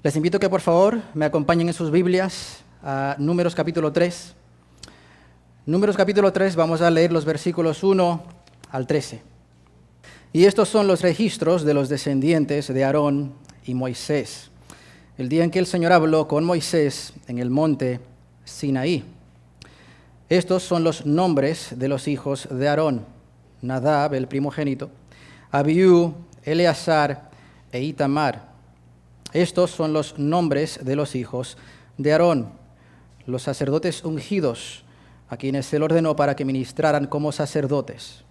Les invito a que por favor me acompañen en sus Biblias a Números capítulo 3. Números capítulo 3 vamos a leer los versículos 1 al 13. Y estos son los registros de los descendientes de Aarón y Moisés, el día en que el Señor habló con Moisés en el monte Sinaí. Estos son los nombres de los hijos de Aarón: Nadab, el primogénito, Abiú, Eleazar e Itamar. Estos son los nombres de los hijos de Aarón, los sacerdotes ungidos, a quienes él ordenó para que ministraran como sacerdotes.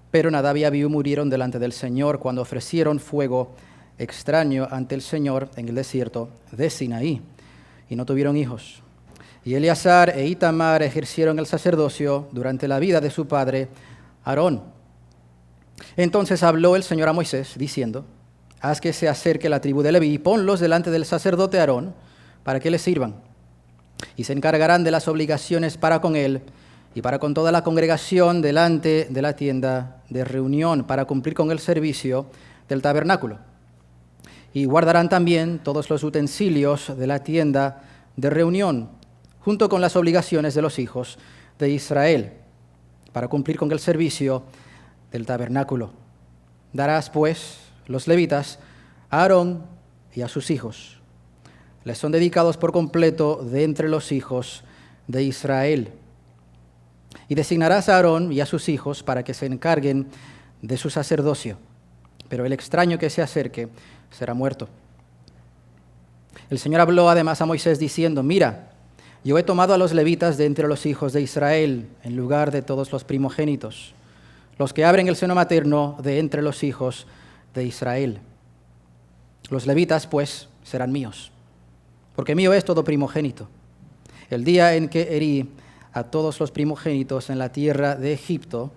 Pero Nadab y Abiú murieron delante del Señor cuando ofrecieron fuego extraño ante el Señor en el desierto de Sinaí, y no tuvieron hijos. Y Eleazar e Itamar ejercieron el sacerdocio durante la vida de su padre Aarón. Entonces habló el Señor a Moisés, diciendo: haz que se acerque la tribu de Leví y ponlos delante del sacerdote Aarón para que le sirvan. Y se encargarán de las obligaciones para con él y para con toda la congregación delante de la tienda de reunión, para cumplir con el servicio del tabernáculo. Y guardarán también todos los utensilios de la tienda de reunión, junto con las obligaciones de los hijos de Israel, para cumplir con el servicio del tabernáculo. Darás, pues, los levitas a Aarón y a sus hijos. Les son dedicados por completo de entre los hijos de Israel. Y designarás a Aarón y a sus hijos para que se encarguen de su sacerdocio. Pero el extraño que se acerque será muerto. El Señor habló además a Moisés diciendo: mira, yo he tomado a los levitas de entre los hijos de Israel, en lugar de todos los primogénitos, los que abren el seno materno de entre los hijos de Israel. Los levitas, pues, serán míos, porque mío es todo primogénito. El día en que herí a todos los primogénitos en la tierra de Egipto,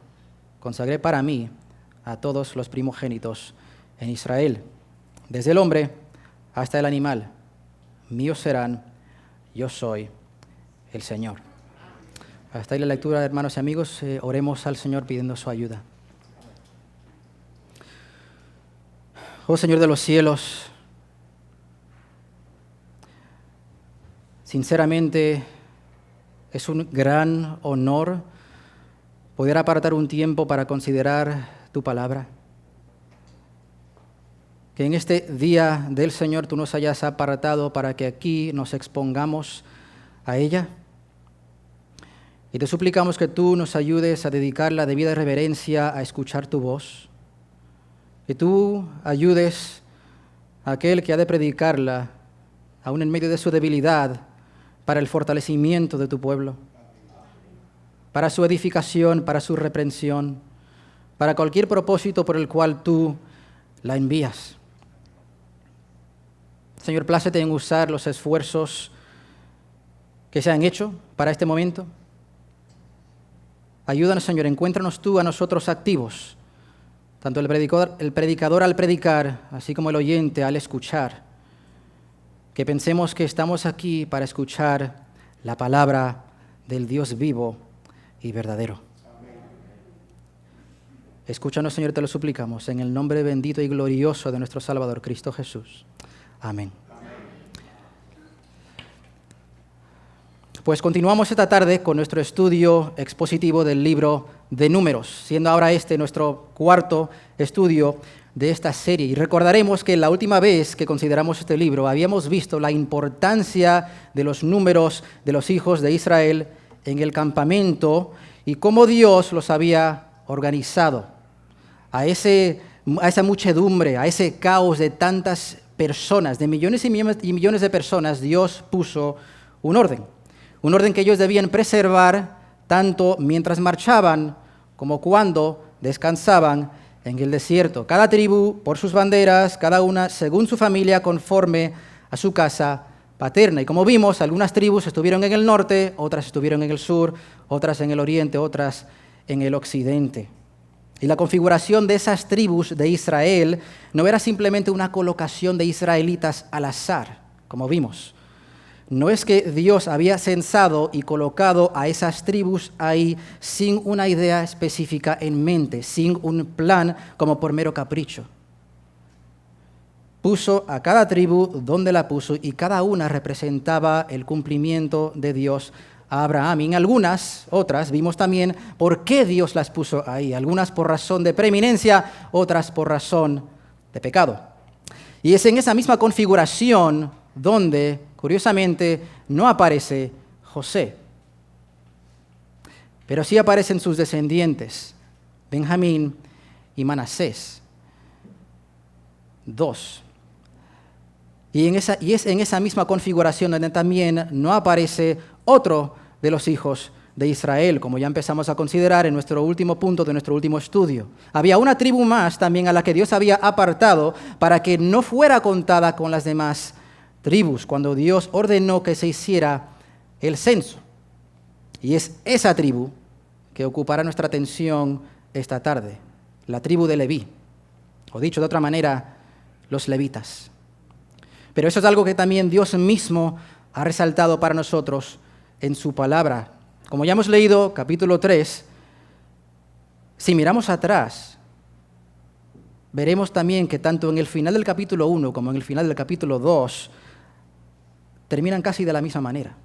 consagré para mí a todos los primogénitos en Israel, desde el hombre hasta el animal. Míos serán, yo soy el Señor. Hasta ahí la lectura, hermanos y amigos. Oremos al Señor pidiendo su ayuda. Oh Señor de los cielos, sinceramente es un gran honor poder apartar un tiempo para considerar tu palabra. Que en este día del Señor tú nos hayas apartado para que aquí nos expongamos a ella. Y te suplicamos que tú nos ayudes a dedicar la debida reverencia a escuchar tu voz. Que tú ayudes a aquel que ha de predicarla, aún en medio de su debilidad, para el fortalecimiento de tu pueblo, para su edificación, para su reprensión, para cualquier propósito por el cual tú la envías. Señor, plácete en usar los esfuerzos que se han hecho para este momento. Ayúdanos, Señor, encuéntranos tú a nosotros activos, tanto el predicador al predicar, así como el oyente al escuchar, que pensemos que estamos aquí para escuchar la palabra del Dios vivo y verdadero. Amén. Escúchanos, Señor, te lo suplicamos, en el nombre bendito y glorioso de nuestro Salvador, Cristo Jesús. Amén. Pues continuamos esta tarde con nuestro estudio expositivo del libro de Números, siendo ahora este nuestro cuarto estudio de esta serie. Y recordaremos que la última vez que consideramos este libro habíamos visto la importancia de los números de los hijos de Israel en el campamento y cómo Dios los había organizado. A esa muchedumbre, a ese caos de tantas personas, de millones y millones de personas, Dios puso un orden que ellos debían preservar tanto mientras marchaban como cuando descansaban en el desierto. Cada tribu por sus banderas, cada una según su familia, conforme a su casa paterna. Y como vimos, algunas tribus estuvieron en el norte, otras estuvieron en el sur, otras en el oriente, otras en el occidente. Y la configuración de esas tribus de Israel no era simplemente una colocación de israelitas al azar, como vimos. No es que Dios había censado y colocado a esas tribus ahí sin una idea específica en mente, sin un plan como por mero capricho. puso a cada tribu donde la puso y cada una representaba el cumplimiento de Dios a Abraham. Y en algunas, otras, vimos también por qué Dios las puso ahí. Algunas por razón de preeminencia, otras por razón de pecado. Y es en esa misma configuración donde, curiosamente, no aparece José. Pero sí aparecen sus descendientes, Benjamín y Manasés. 2. Y es en esa misma configuración donde también no aparece otro de los hijos de Israel, como ya empezamos a considerar en nuestro último punto de nuestro último estudio. Había una tribu más también a la que Dios había apartado para que no fuera contada con las demás tribus, cuando Dios ordenó que se hiciera el censo. Y es esa tribu que ocupará nuestra atención esta tarde, la tribu de Leví, o dicho de otra manera, los levitas. Pero eso es algo que también Dios mismo ha resaltado para nosotros en su palabra. Como ya hemos leído, capítulo 3, si miramos atrás, veremos también que tanto en el final del capítulo 1 como en el final del capítulo 2 terminan casi de la misma manera.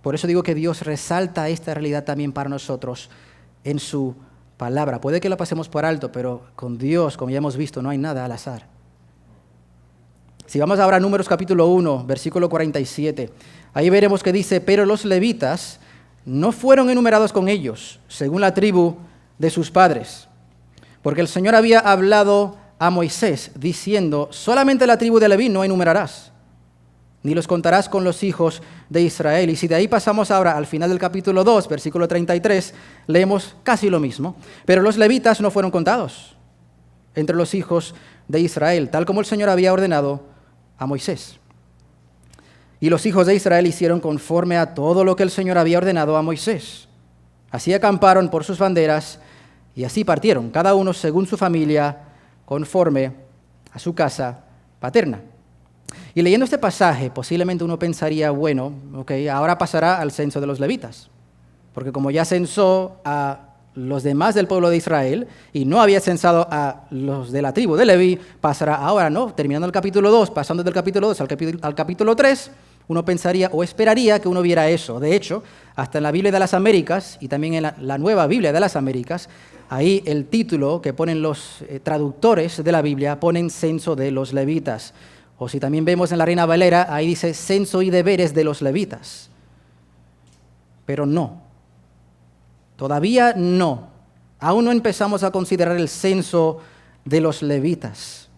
Por eso digo que Dios resalta esta realidad también para nosotros en su palabra. Puede que la pasemos por alto, pero con Dios, como ya hemos visto, no hay nada al azar. Si vamos ahora a Números capítulo 1, versículo 47, ahí veremos que dice, pero los levitas no fueron enumerados con ellos, según la tribu de sus padres, porque el Señor había hablado a Moisés, diciendo, solamente la tribu de Leví no enumerarás, ni los contarás con los hijos de Israel. Y si de ahí pasamos ahora al final del capítulo 2, versículo 33, leemos casi lo mismo, pero los levitas no fueron contados entre los hijos de Israel, tal como el Señor había ordenado a Moisés. Y los hijos de Israel hicieron conforme a todo lo que el Señor había ordenado a Moisés. Así acamparon por sus banderas y así partieron, cada uno según su familia, conforme a su casa paterna. Y leyendo este pasaje, posiblemente uno pensaría, bueno, ahora pasará al censo de los levitas, porque como ya censó a los demás del pueblo de Israel y no había censado a los de la tribu de Leví, pasará ahora, ¿no? Terminando el capítulo 2, pasando del capítulo 2 al capítulo 3, uno pensaría o esperaría que uno viera eso. De hecho, hasta en la Biblia de las Américas y también en la nueva Biblia de las Américas, ahí el título que ponen los traductores de la Biblia ponen censo de los levitas. O si también vemos en la Reina Valera, ahí dice censo y deberes de los levitas. Pero no. Todavía no. Aún no empezamos a considerar el censo de los levitas.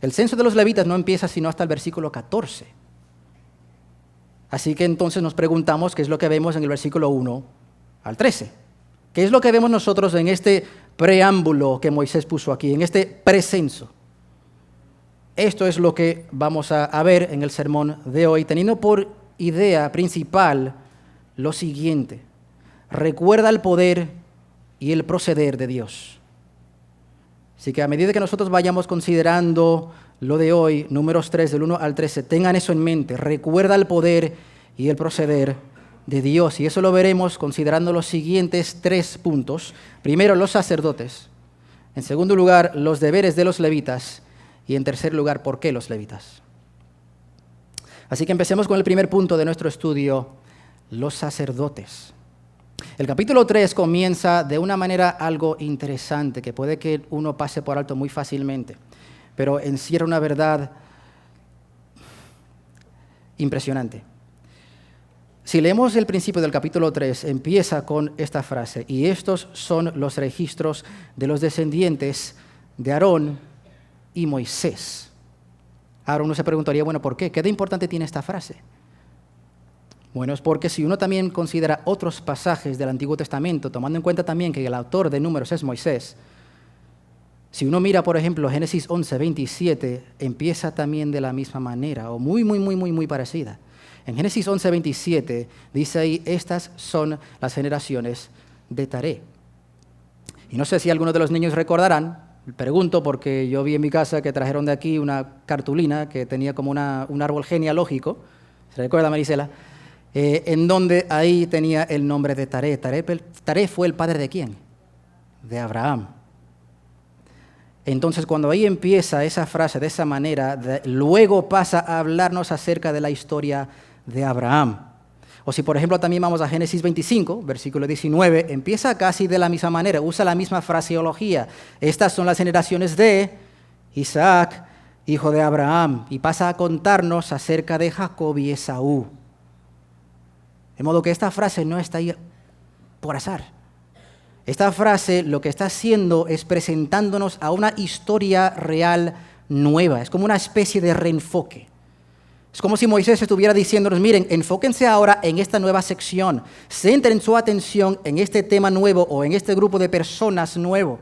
El censo de los levitas no empieza sino hasta el versículo 14. Así que entonces nos preguntamos qué es lo que vemos en el versículo 1 al 13. ¿Qué es lo que vemos nosotros en este preámbulo que Moisés puso aquí, en este precenso? Esto es lo que vamos a ver en el sermón de hoy, teniendo por idea principal lo siguiente. Recuerda el poder y el proceder de Dios. Así que a medida que nosotros vayamos considerando lo de hoy, Números 3, del 1 al 13, tengan eso en mente. Recuerda el poder y el proceder de Dios. Y eso lo veremos considerando los siguientes 3 puntos. Primero, los sacerdotes. En segundo lugar, los deberes de los levitas. Y en tercer lugar, ¿por qué los levitas? Así que empecemos con el primer punto de nuestro estudio, los sacerdotes. El capítulo 3 comienza de una manera algo interesante, que puede que uno pase por alto muy fácilmente, pero encierra una verdad impresionante. Si leemos el principio del capítulo 3, empieza con esta frase, y estos son los registros de los descendientes de Aarón y Moisés. Ahora uno se preguntaría, bueno, ¿por qué? ¿Qué de importante tiene esta frase? Bueno, es porque si uno también considera otros pasajes del Antiguo Testamento, tomando en cuenta también que el autor de Números es Moisés, si uno mira, por ejemplo, Génesis 11, 27, empieza también de la misma manera, o muy parecida. En Génesis 11, 27, dice ahí, estas son las generaciones de Taré. Y no sé si algunos de los niños recordarán, pregunto porque yo vi en mi casa que trajeron de aquí una cartulina que tenía como un árbol genealógico, ¿se recuerda, Marisela? En donde ahí tenía el nombre de Taré. Taré fue el padre de ¿quién? De Abraham. Entonces, cuando ahí empieza esa frase de esa manera, luego pasa a hablarnos acerca de la historia de Abraham. O si, por ejemplo, también vamos a Génesis 25, versículo 19, empieza casi de la misma manera, usa la misma fraseología. Estas son las generaciones de Isaac, hijo de Abraham, y pasa a contarnos acerca de Jacob y Esaú. De modo que esta frase no está ahí por azar. Esta frase lo que está haciendo es presentándonos a una historia real nueva. Es como una especie de reenfoque. Es como si Moisés estuviera diciéndonos, miren, enfóquense ahora en esta nueva sección. Centren su atención en este tema nuevo o en este grupo de personas nuevo.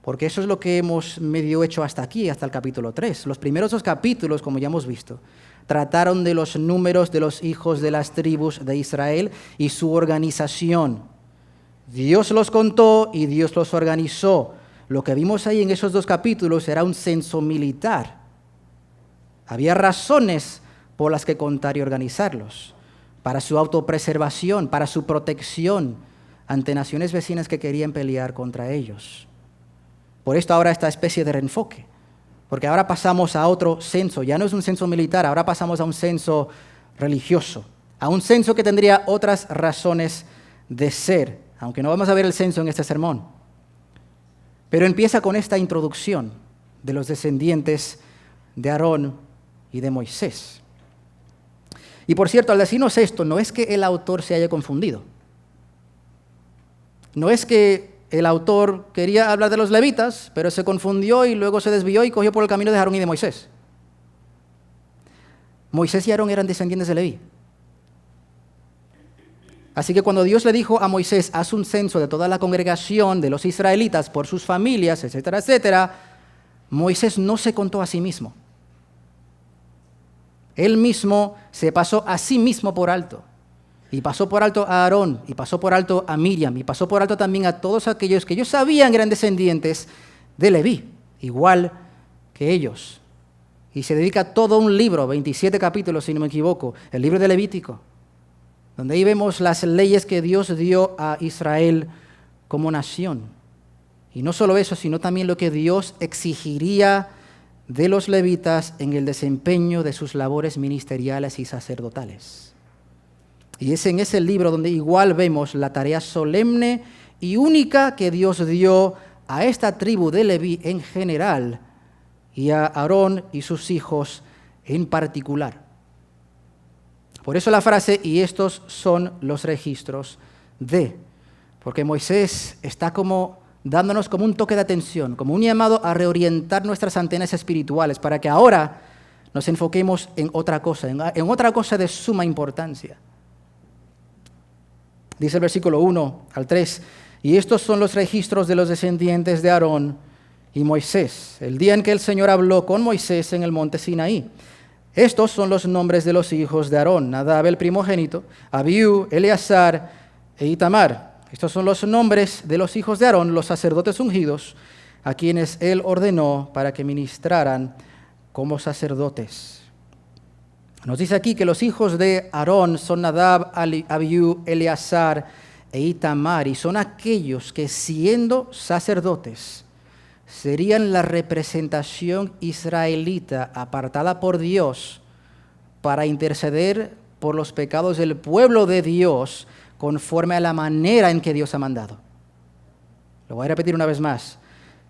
Porque eso es lo que hemos medio hecho hasta aquí, hasta el capítulo 3. Los primeros 2 capítulos, como ya hemos visto, trataron de los números de los hijos de las tribus de Israel y su organización. Dios los contó y Dios los organizó. Lo que vimos ahí en esos 2 capítulos era un censo militar. Había razones por las que contar y organizarlos, para su autopreservación, para su protección ante naciones vecinas que querían pelear contra ellos. Por esto ahora esta especie de reenfoque, porque ahora pasamos a otro censo, ya no es un censo militar, ahora pasamos a un censo religioso, a un censo que tendría otras razones de ser, aunque no vamos a ver el censo en este sermón. Pero empieza con esta introducción de los descendientes de Aarón y de Moisés. Y por cierto, al decirnos esto, no es que el autor se haya confundido. No es que el autor quería hablar de los levitas, pero se confundió y luego se desvió y cogió por el camino de Aarón y de Moisés. Moisés y Aarón eran descendientes de Leví. Así que cuando Dios le dijo a Moisés, haz un censo de toda la congregación de los israelitas por sus familias, etcétera, etcétera, Moisés no se contó a sí mismo. Él mismo se pasó a sí mismo por alto. Y pasó por alto a Aarón, y pasó por alto a Miriam, y pasó por alto también a todos aquellos que ellos sabían eran descendientes de Leví, igual que ellos. Y se dedica todo un libro, 27 capítulos si no me equivoco, el libro de Levítico, donde ahí vemos las leyes que Dios dio a Israel como nación. Y no solo eso, sino también lo que Dios exigiría de los levitas en el desempeño de sus labores ministeriales y sacerdotales. Y es en ese libro donde igual vemos la tarea solemne y única que Dios dio a esta tribu de Leví en general y a Aarón y sus hijos en particular. Por eso la frase, y estos son los registros de, porque Moisés está como dándonos como un toque de atención, como un llamado a reorientar nuestras antenas espirituales para que ahora nos enfoquemos en otra cosa, en otra cosa de suma importancia. Dice el versículo 1 al 3, y estos son los registros de los descendientes de Aarón y Moisés, el día en que el Señor habló con Moisés en el monte Sinaí. Estos son los nombres de los hijos de Aarón: Nadab el primogénito, Abiú, Eleazar e Itamar. Estos son los nombres de los hijos de Aarón, los sacerdotes ungidos, a quienes él ordenó para que ministraran como sacerdotes. Nos dice aquí que los hijos de Aarón son Nadab, Abiú, Eleazar e Itamar, y son aquellos que, siendo sacerdotes, serían la representación israelita apartada por Dios para interceder por los pecados del pueblo de Dios conforme a la manera en que Dios ha mandado. Lo voy a repetir una vez más.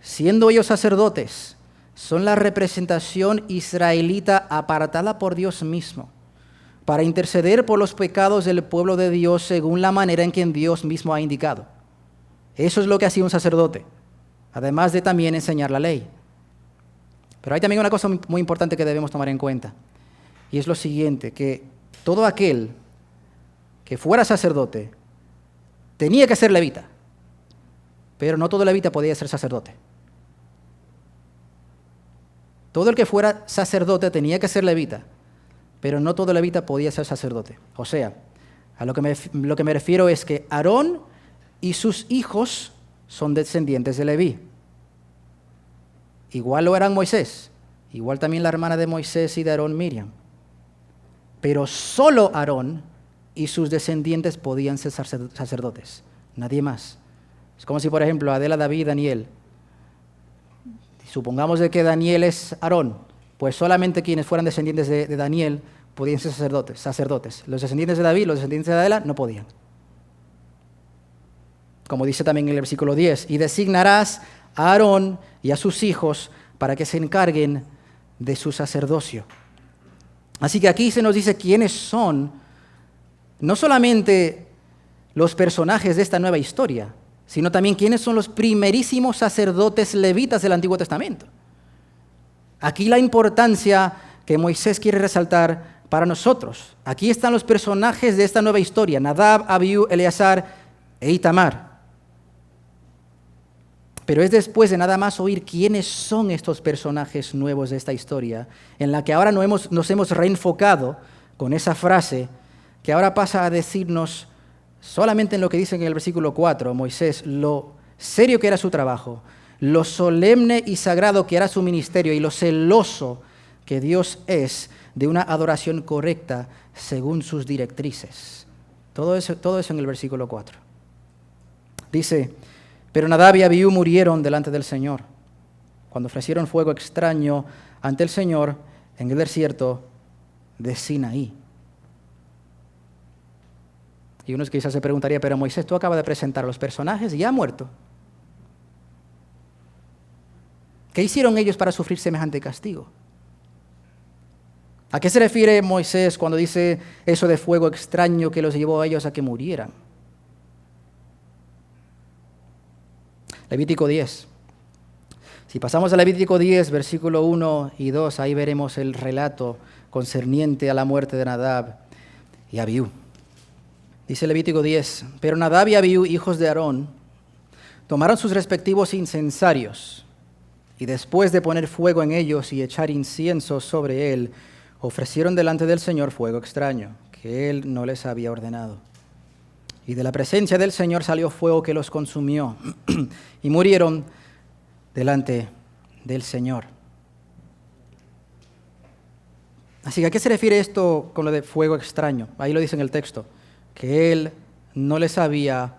Siendo ellos sacerdotes, son la representación israelita apartada por Dios mismo para interceder por los pecados del pueblo de Dios según la manera en que Dios mismo ha indicado. Eso es lo que hacía un sacerdote, además de también enseñar la ley. Pero hay también una cosa muy importante que debemos tomar en cuenta, y es lo siguiente, que todo aquel que fuera sacerdote tenía que ser levita, pero no todo levita podía ser sacerdote. Todo el que fuera sacerdote tenía que ser levita, pero no todo levita podía ser sacerdote. O sea, a lo que me refiero es que Aarón y sus hijos son descendientes de Leví. Igual lo eran Moisés, igual también la hermana de Moisés y de Aarón, Miriam. Pero solo Aarón y sus descendientes podían ser sacerdotes, nadie más. Es como si, por ejemplo, Adela, David, Daniel Supongamos de que Daniel es Aarón, pues solamente quienes fueran descendientes de Daniel podían ser sacerdotes. Los descendientes de David, los descendientes de Adela, no podían. Como dice también en el versículo 10, y designarás a Aarón y a sus hijos para que se encarguen de su sacerdocio. Así que aquí se nos dice quiénes son, no solamente los personajes de esta nueva historia, sino también quiénes son los primerísimos sacerdotes levitas del Antiguo Testamento. Aquí la importancia que Moisés quiere resaltar para nosotros. Aquí están los personajes de esta nueva historia, Nadab, Abiú, Eleazar e Itamar. Pero es después de nada más oír quiénes son estos personajes nuevos de esta historia, en la que ahora nos hemos reenfocado con esa frase, que ahora pasa a decirnos solamente en lo que dice en el versículo 4, Moisés, lo serio que era su trabajo, lo solemne y sagrado que era su ministerio y lo celoso que Dios es de una adoración correcta según sus directrices. Todo eso en el versículo 4. Dice, pero Nadab y Abiú murieron delante del Señor cuando ofrecieron fuego extraño ante el Señor en el desierto de Sinaí. Y uno quizás se preguntaría, pero Moisés, tú acabas de presentar a los personajes y ya ha muerto. ¿Qué hicieron ellos para sufrir semejante castigo? ¿A qué se refiere Moisés cuando dice eso de fuego extraño que los llevó a ellos a que murieran? Levítico 10. Si pasamos a Levítico 10, versículo 1 y 2, ahí veremos el relato concerniente a la muerte de Nadab y Abiú. Dice Levítico 10, pero Nadab y Abiú, hijos de Aarón, tomaron sus respectivos incensarios y después de poner fuego en ellos y echar incienso sobre él, ofrecieron delante del Señor fuego extraño, que él no les había ordenado. Y de la presencia del Señor salió fuego que los consumió y murieron delante del Señor. Así que ¿a qué se refiere esto con lo de fuego extraño? Ahí lo dice en el texto, que él no les había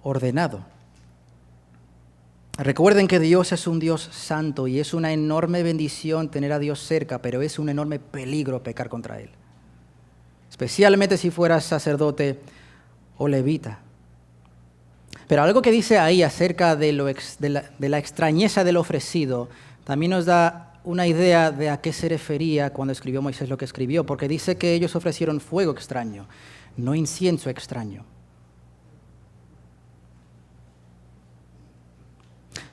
ordenado. Recuerden que Dios es un Dios santo y es una enorme bendición tener a Dios cerca, pero es un enorme peligro pecar contra Él. Especialmente si fueras sacerdote o levita. Pero algo que dice ahí acerca de la extrañeza del ofrecido, también nos da una idea de a qué se refería cuando escribió Moisés lo que escribió, porque dice que ellos ofrecieron fuego extraño, no incienso extraño.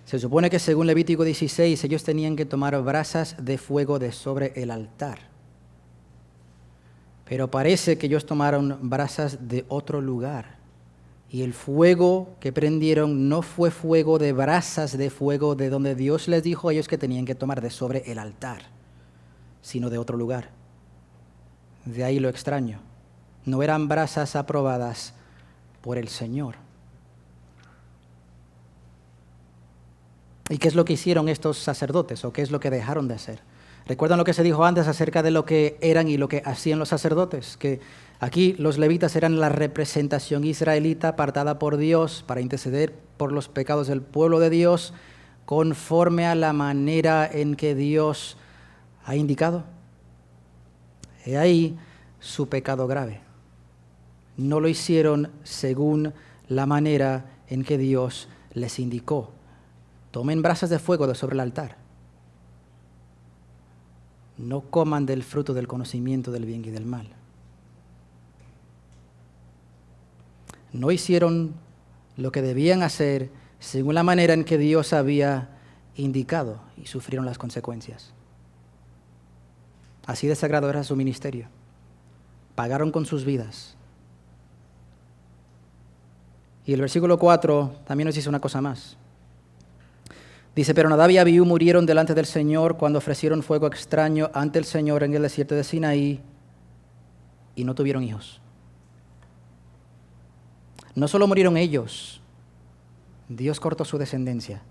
Se supone que según Levítico 16, ellos tenían que tomar brasas de fuego de sobre el altar. Pero parece que ellos tomaron brasas de otro lugar. Y el fuego que prendieron no fue fuego de brasas de fuego de donde Dios les dijo a ellos que tenían que tomar de sobre el altar, sino de otro lugar. De ahí lo extraño. No eran brasas aprobadas por el Señor. ¿Y qué es lo que hicieron estos sacerdotes o qué es lo que dejaron de hacer? ¿Recuerdan lo que se dijo antes acerca de lo que eran y lo que hacían los sacerdotes? Que aquí los levitas eran la representación israelita apartada por Dios para interceder por los pecados del pueblo de Dios conforme a la manera en que Dios ha indicado. He ahí su pecado grave. No lo hicieron según la manera en que Dios les indicó. Tomen brasas de fuego de sobre el altar. No coman del fruto del conocimiento del bien y del mal. No hicieron lo que debían hacer según la manera en que Dios había indicado y sufrieron las consecuencias. Así de sagrado era su ministerio. Pagaron con sus vidas. Y el versículo 4 también nos dice una cosa más. Dice, pero Nadab y Abiú murieron delante del Señor cuando ofrecieron fuego extraño ante el Señor en el desierto de Sinaí y no tuvieron hijos. No solo murieron ellos, Dios cortó su descendencia.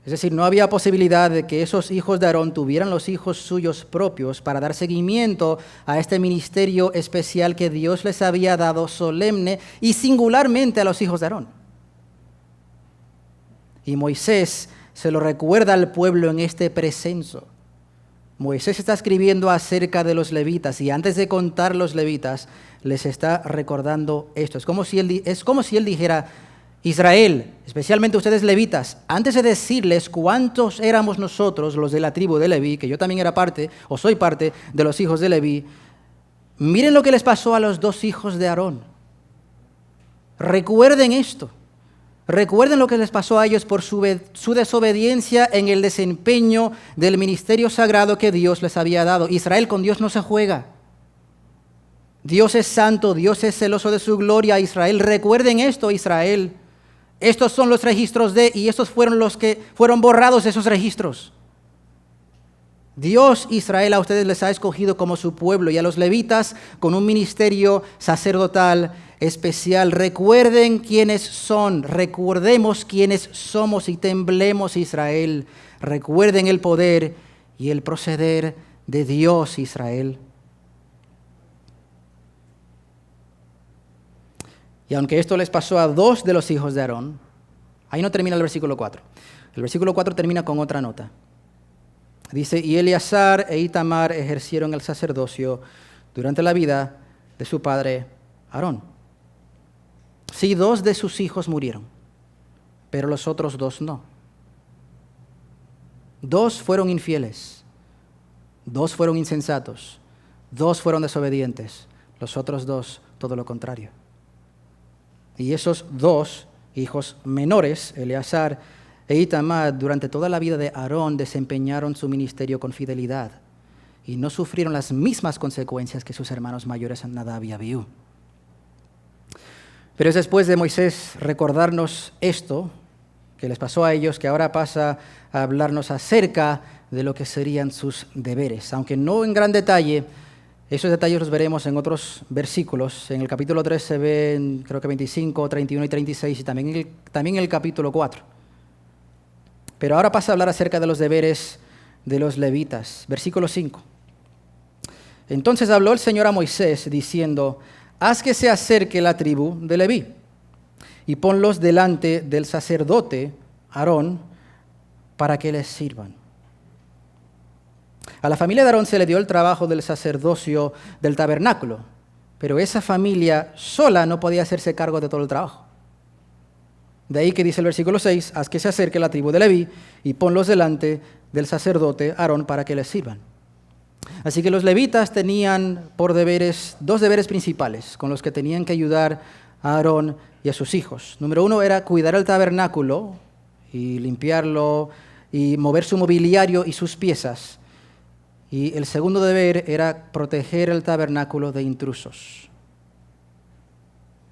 Es decir, no había posibilidad de que esos hijos de Aarón tuvieran los hijos suyos propios para dar seguimiento a este ministerio especial que Dios les había dado solemne y singularmente a los hijos de Aarón. Y Moisés se lo recuerda al pueblo en este precenso. Moisés está escribiendo acerca de los levitas y antes de contar los levitas, les está recordando esto. Es como si él dijera, Israel, especialmente ustedes levitas, antes de decirles cuántos éramos nosotros, los de la tribu de Leví, que yo también era parte, o soy parte de los hijos de Leví, miren lo que les pasó a los 2 hijos de Aarón. Recuerden esto. Recuerden lo que les pasó a ellos por su desobediencia en el desempeño del ministerio sagrado que Dios les había dado. Israel, con Dios no se juega. Dios es santo, Dios es celoso de su gloria. Israel, recuerden esto, Israel. Estos son los registros y estos fueron los que fueron borrados esos registros. Dios, Israel, a ustedes les ha escogido como su pueblo y a los levitas con un ministerio sacerdotal especial. Recuerden quiénes son, recordemos quiénes somos y temblemos, Israel. Recuerden el poder y el proceder de Dios, Israel. Y aunque esto les pasó a 2 de los hijos de Aarón, ahí no termina el versículo 4. El versículo 4 termina con otra nota. Dice, y Eleazar e Itamar ejercieron el sacerdocio durante la vida de su padre Aarón. Sí, 2 de sus hijos murieron, pero los otros 2 no. 2 fueron infieles, 2 fueron insensatos, 2 fueron desobedientes, los otros 2 todo lo contrario. Y esos 2 hijos menores, Eleazar e Itamar, durante toda la vida de Aarón desempeñaron su ministerio con fidelidad y no sufrieron las mismas consecuencias que sus hermanos mayores Nadab y Abiú. Pero es después de Moisés recordarnos esto que les pasó a ellos, que ahora pasa a hablarnos acerca de lo que serían sus deberes. Aunque no en gran detalle, esos detalles los veremos en otros versículos. En el capítulo 3 se ven, creo que 25, 31 y 36, y también en el capítulo 4. Pero ahora pasa a hablar acerca de los deberes de los levitas. Versículo 5. Entonces habló el Señor a Moisés diciendo, haz que se acerque la tribu de Leví y ponlos delante del sacerdote Aarón para que les sirvan. A la familia de Aarón se le dio el trabajo del sacerdocio del tabernáculo, pero esa familia sola no podía hacerse cargo de todo el trabajo. De ahí que dice el versículo 6, haz que se acerque la tribu de Leví y ponlos delante del sacerdote Aarón para que les sirvan. Así que los levitas tenían por deberes 2 deberes principales con los que tenían que ayudar a Aarón y a sus hijos. Número 1 era cuidar el tabernáculo y limpiarlo y mover su mobiliario y sus piezas. Y el segundo deber era proteger el tabernáculo de intrusos.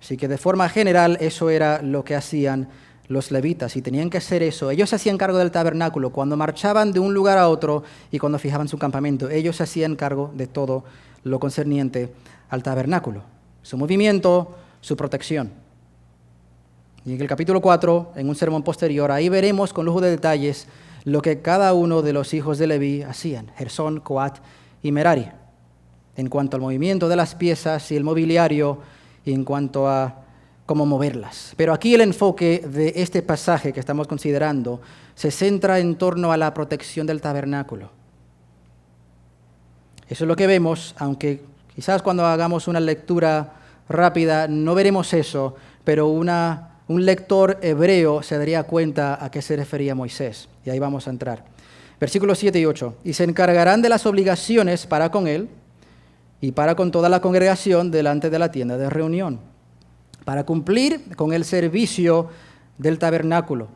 Así que de forma general eso era lo que hacían los levitas y tenían que hacer eso. Ellos se hacían cargo del tabernáculo cuando marchaban de un lugar a otro y cuando fijaban su campamento. Ellos se hacían cargo de todo lo concerniente al tabernáculo, su movimiento, su protección. Y en el capítulo 4, en un sermón posterior, ahí veremos con lujo de detalles lo que cada uno de los hijos de Leví hacían, Gersón, Coat y Merari, en cuanto al movimiento de las piezas y el mobiliario y en cuanto a cómo moverlas. Pero aquí el enfoque de este pasaje que estamos considerando se centra en torno a la protección del tabernáculo. Eso es lo que vemos, aunque quizás cuando hagamos una lectura rápida no veremos eso, pero un lector hebreo se daría cuenta a qué se refería Moisés. Y ahí vamos a entrar. Versículos 7 y 8. Y se encargarán de las obligaciones para con él y para con toda la congregación delante de la tienda de reunión, para cumplir con el servicio del tabernáculo.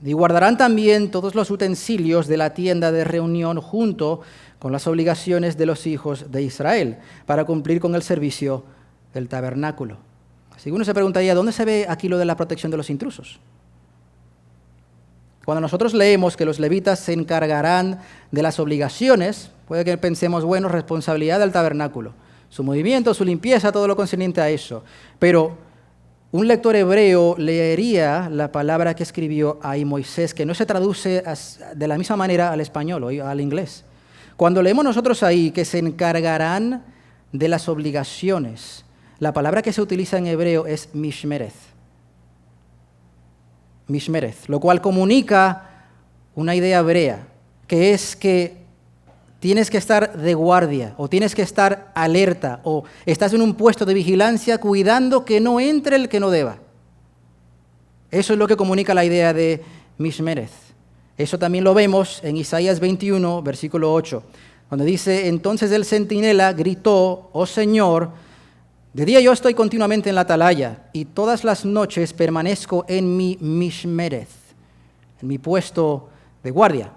Y guardarán también todos los utensilios de la tienda de reunión junto con las obligaciones de los hijos de Israel, para cumplir con el servicio del tabernáculo. Así que uno se preguntaría, ¿dónde se ve aquí lo de la protección de los intrusos? Cuando nosotros leemos que los levitas se encargarán de las obligaciones, puede que pensemos, bueno, responsabilidad del tabernáculo, su movimiento, su limpieza, todo lo concerniente a eso. Pero un lector hebreo leería la palabra que escribió ahí Moisés, que no se traduce de la misma manera al español o al inglés. Cuando leemos nosotros ahí que se encargarán de las obligaciones, la palabra que se utiliza en hebreo es mishmereth. Mishmereth, lo cual comunica una idea hebrea, que es que tienes que estar de guardia, o tienes que estar alerta, o estás en un puesto de vigilancia cuidando que no entre el que no deba. Eso es lo que comunica la idea de Mishmereth. Eso también lo vemos en Isaías 21, versículo 8, donde dice: entonces el centinela gritó, oh Señor, de día yo estoy continuamente en la atalaya, y todas las noches permanezco en mi Mishmereth, en mi puesto de guardia.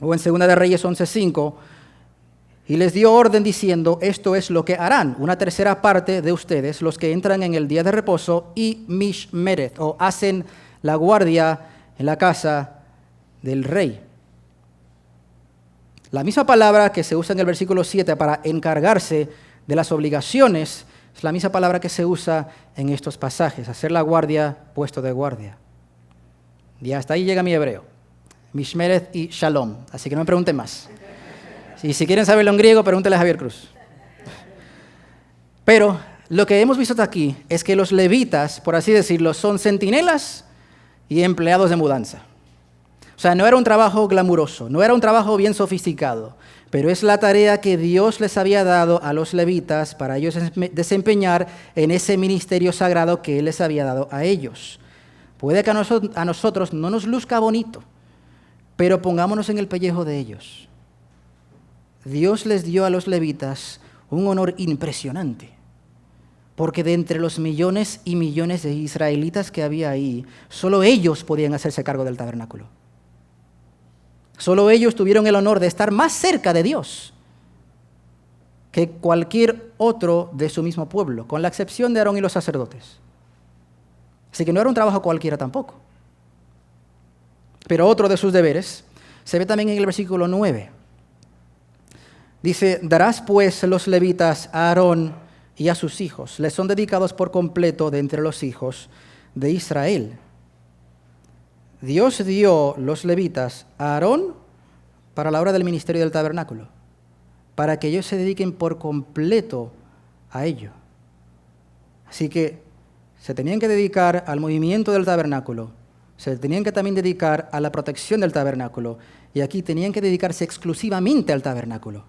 O en 2 de Reyes 11:5, y les dio orden diciendo: esto es lo que harán una tercera parte de ustedes, los que entran en el día de reposo, y Mishmereth, o hacen la guardia en la casa del rey. La misma palabra que se usa en el versículo 7 para encargarse de las obligaciones es la misma palabra que se usa en estos pasajes: hacer la guardia, puesto de guardia. Y hasta ahí llega mi hebreo, Mishmereth y Shalom, así que no me pregunten más. Y si quieren saberlo en griego, pregúntenle a Javier Cruz. Pero lo que hemos visto hasta aquí es que los levitas, por así decirlo, son centinelas y empleados de mudanza. O sea, no era un trabajo glamuroso, no era un trabajo bien sofisticado, pero es la tarea que Dios les había dado a los levitas para ellos desempeñar en ese ministerio sagrado que Él les había dado a ellos. Puede que a nosotros no nos luzca bonito, pero pongámonos en el pellejo de ellos. Dios les dio a los levitas un honor impresionante, porque de entre los millones y millones de israelitas que había ahí, solo ellos podían hacerse cargo del tabernáculo. Solo ellos tuvieron el honor de estar más cerca de Dios que cualquier otro de su mismo pueblo, con la excepción de Aarón y los sacerdotes. Así que no era un trabajo cualquiera tampoco. Pero otro de sus deberes se ve también en el versículo 9. Dice: darás pues los levitas a Aarón y a sus hijos, les son dedicados por completo de entre los hijos de Israel. Dios dio los levitas a Aarón para la obra del ministerio del tabernáculo, para que ellos se dediquen por completo a ello. Así que se tenían que dedicar al movimiento del tabernáculo, se tenían que también dedicar a la protección del tabernáculo, y aquí tenían que dedicarse exclusivamente al tabernáculo.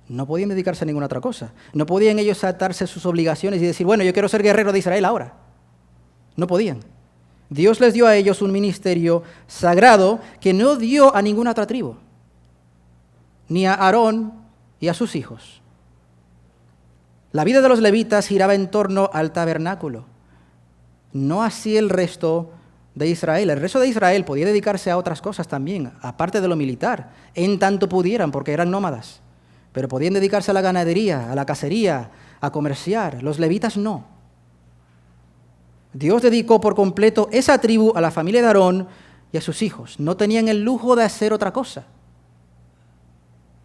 No podían dedicarse a ninguna otra cosa. No podían ellos saltarse sus obligaciones y decir: bueno, yo quiero ser guerrero de Israel ahora. No podían. Dios les dio a ellos un ministerio sagrado que no dio a ninguna otra tribu, ni a Aarón y a sus hijos. La vida de los levitas giraba en torno al tabernáculo, no así el resto de Israel. El resto de Israel podía dedicarse a otras cosas también, aparte de lo militar, en tanto pudieran, porque eran nómadas. Pero podían dedicarse a la ganadería, a la cacería, a comerciar. Los levitas no. Dios dedicó por completo esa tribu a la familia de Aarón y a sus hijos. No tenían el lujo de hacer otra cosa.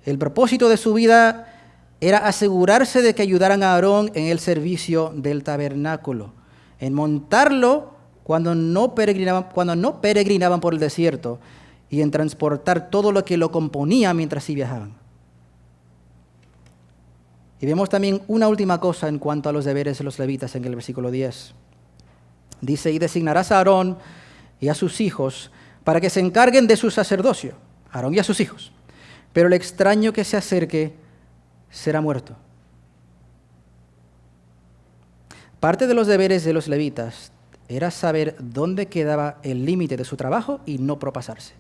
El propósito de su vida era asegurarse de que ayudaran a Aarón en el servicio del tabernáculo, en montarlo cuando no peregrinaban por el desierto, y en transportar todo lo que lo componía mientras sí viajaban. Y vemos también una última cosa en cuanto a los deberes de los levitas en el versículo 10. Dice: y designarás a Aarón y a sus hijos para que se encarguen de su sacerdocio, Aarón y a sus hijos. Pero el extraño que se acerque será muerto. Parte de los deberes de los levitas era saber dónde quedaba el límite de su trabajo y no propasarse.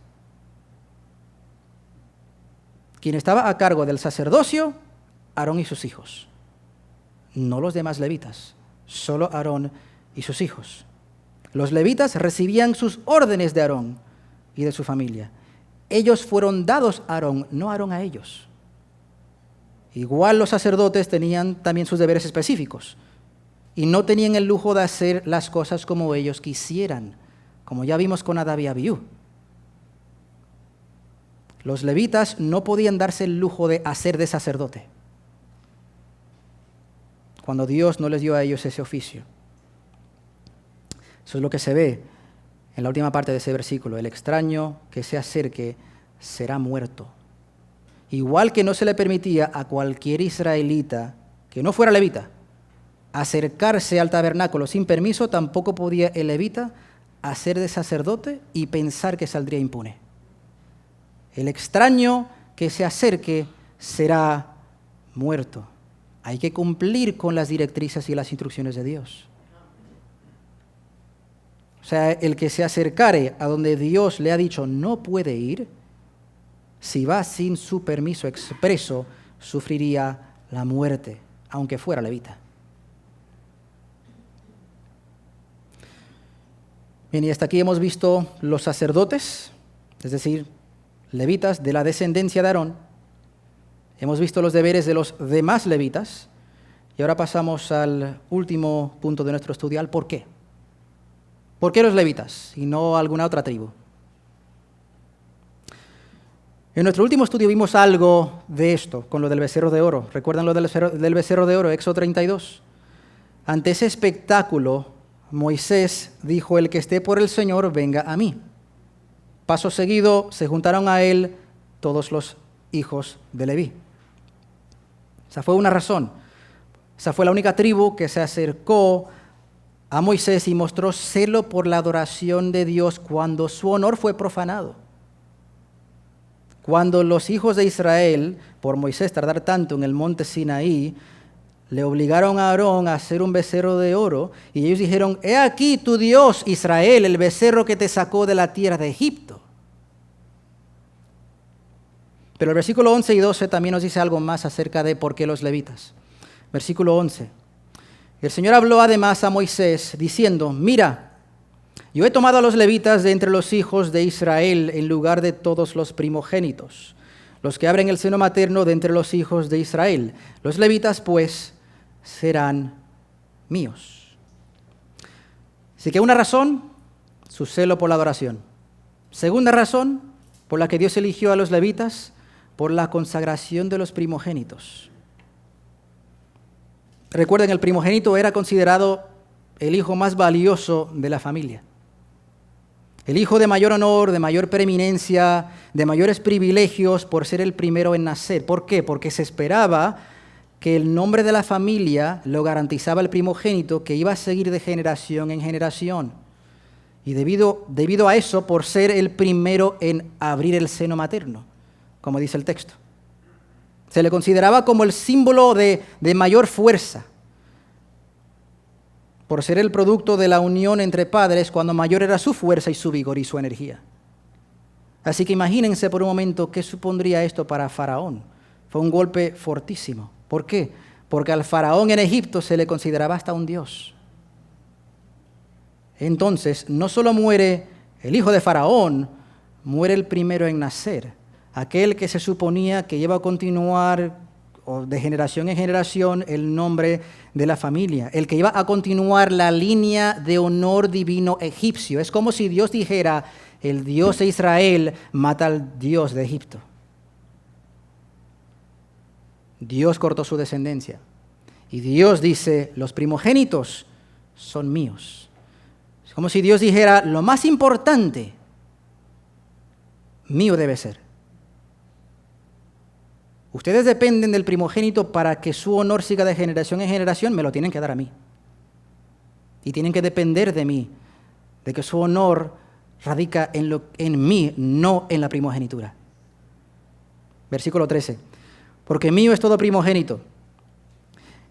Quien estaba a cargo del sacerdocio, Aarón y sus hijos. No los demás levitas, solo Aarón y sus hijos. Los levitas recibían sus órdenes de Aarón y de su familia. Ellos fueron dados a Aarón, no Aarón a ellos. Igual los sacerdotes tenían también sus deberes específicos y no tenían el lujo de hacer las cosas como ellos quisieran, como ya vimos con Nadab y Abiú. Los levitas no podían darse el lujo de hacer de sacerdote cuando Dios no les dio a ellos ese oficio. Eso es lo que se ve en la última parte de ese versículo: el extraño que se acerque será muerto. Igual que no se le permitía a cualquier israelita que no fuera levita acercarse al tabernáculo sin permiso, tampoco podía el levita hacer de sacerdote y pensar que saldría impune. El extraño que se acerque será muerto. Hay que cumplir con las directrices y las instrucciones de Dios. O sea, el que se acercare a donde Dios le ha dicho no puede ir, si va sin su permiso expreso, sufriría la muerte, aunque fuera levita. Bien, y hasta aquí hemos visto los sacerdotes, es decir, levitas de la descendencia de Aarón. Hemos visto los deberes de los demás levitas. Y ahora pasamos al último punto de nuestro estudio, al por qué. ¿Por qué los levitas y no alguna otra tribu? En nuestro último estudio vimos algo de esto, con lo del becerro de oro. ¿Recuerdan lo del becerro de oro? Éxodo 32. Ante ese espectáculo, Moisés dijo, el que esté por el Señor, venga a mí. Paso seguido, se juntaron a él todos los hijos de Leví. Esa fue una razón. Esa fue la única tribu que se acercó a Moisés y mostró celo por la adoración de Dios cuando su honor fue profanado. Cuando los hijos de Israel, por Moisés tardar tanto en el monte Sinaí, le obligaron a Aarón a hacer un becerro de oro, y ellos dijeron, he aquí tu Dios, Israel, el becerro que te sacó de la tierra de Egipto. Pero el versículo 11 y 12 también nos dice algo más acerca de por qué los levitas. Versículo 11. El Señor habló además a Moisés diciendo, mira, yo he tomado a los levitas de entre los hijos de Israel en lugar de todos los primogénitos, los que abren el seno materno de entre los hijos de Israel. Los levitas, pues, serán míos. Así que una razón, su celo por la adoración. Segunda razón, por la que Dios eligió a los levitas, por la consagración de los primogénitos. Recuerden, el primogénito era considerado el hijo más valioso de la familia. El hijo de mayor honor, de mayor preeminencia, de mayores privilegios por ser el primero en nacer. ¿Por qué? Porque se esperaba que el nombre de la familia lo garantizaba el primogénito, que iba a seguir de generación en generación. Y debido a eso, por ser el primero en abrir el seno materno, como dice el texto. Se le consideraba como el símbolo de mayor fuerza, por ser el producto de la unión entre padres cuando mayor era su fuerza y su vigor y su energía. Así que imagínense por un momento qué supondría esto para Faraón. Fue un golpe fortísimo. ¿Por qué? Porque al Faraón en Egipto se le consideraba hasta un dios. Entonces, no solo muere el hijo de Faraón, muere el primero en nacer. Aquel que se suponía que iba a continuar de generación en generación el nombre de la familia, el que iba a continuar la línea de honor divino egipcio. Es como si Dios dijera, el Dios de Israel mata al Dios de Egipto. Dios cortó su descendencia. Y Dios dice, los primogénitos son míos. Es como si Dios dijera, lo más importante, mío debe ser. Ustedes dependen del primogénito para que su honor siga de generación en generación, me lo tienen que dar a mí. Y tienen que depender de mí, de que su honor radica en mí, no en la primogenitura. Versículo 13. Porque mío es todo primogénito.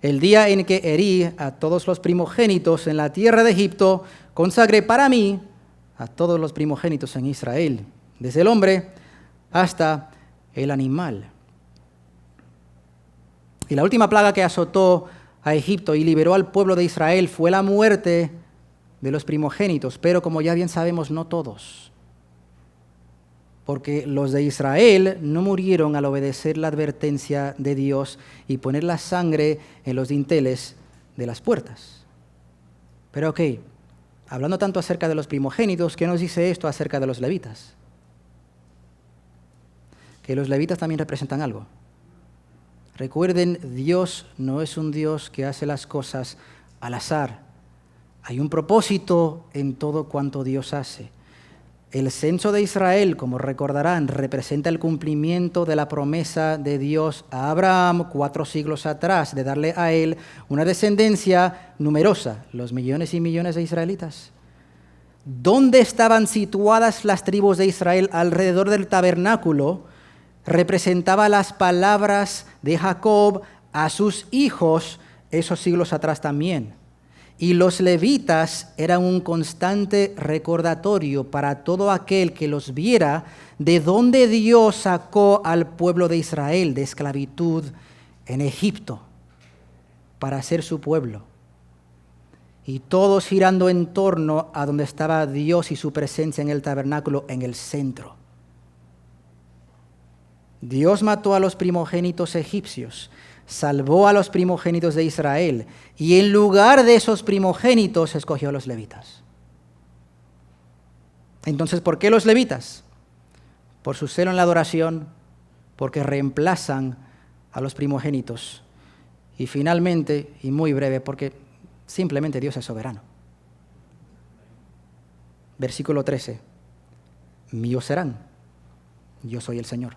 El día en que herí a todos los primogénitos en la tierra de Egipto, consagré para mí a todos los primogénitos en Israel, desde el hombre hasta el animal. Y la última plaga que azotó a Egipto y liberó al pueblo de Israel fue la muerte de los primogénitos, pero como ya bien sabemos, no todos. Porque los de Israel no murieron al obedecer la advertencia de Dios y poner la sangre en los dinteles de las puertas. Pero ok, hablando tanto acerca de los primogénitos, ¿qué nos dice esto acerca de los levitas? Que los levitas también representan algo. Recuerden, Dios no es un Dios que hace las cosas al azar. Hay un propósito en todo cuanto Dios hace. El censo de Israel, como recordarán, representa el cumplimiento de la promesa de Dios a Abraham 4 siglos atrás, de darle a él una descendencia numerosa, los millones y millones de israelitas. donde estaban situadas las tribus de Israel alrededor del tabernáculo, representaba las palabras de Jacob a sus hijos esos siglos atrás también. Y los levitas eran un constante recordatorio para todo aquel que los viera de dónde Dios sacó al pueblo de Israel de esclavitud en Egipto para ser su pueblo. Y todos girando en torno a donde estaba Dios y su presencia en el tabernáculo en el centro. Dios mató a los primogénitos egipcios, salvó a los primogénitos de Israel y en lugar de esos primogénitos escogió a los levitas. Entonces, ¿por qué los levitas? Por su celo en la adoración, porque reemplazan a los primogénitos. Y finalmente, y muy breve, porque simplemente Dios es soberano. Versículo 13. Míos serán, yo soy el Señor.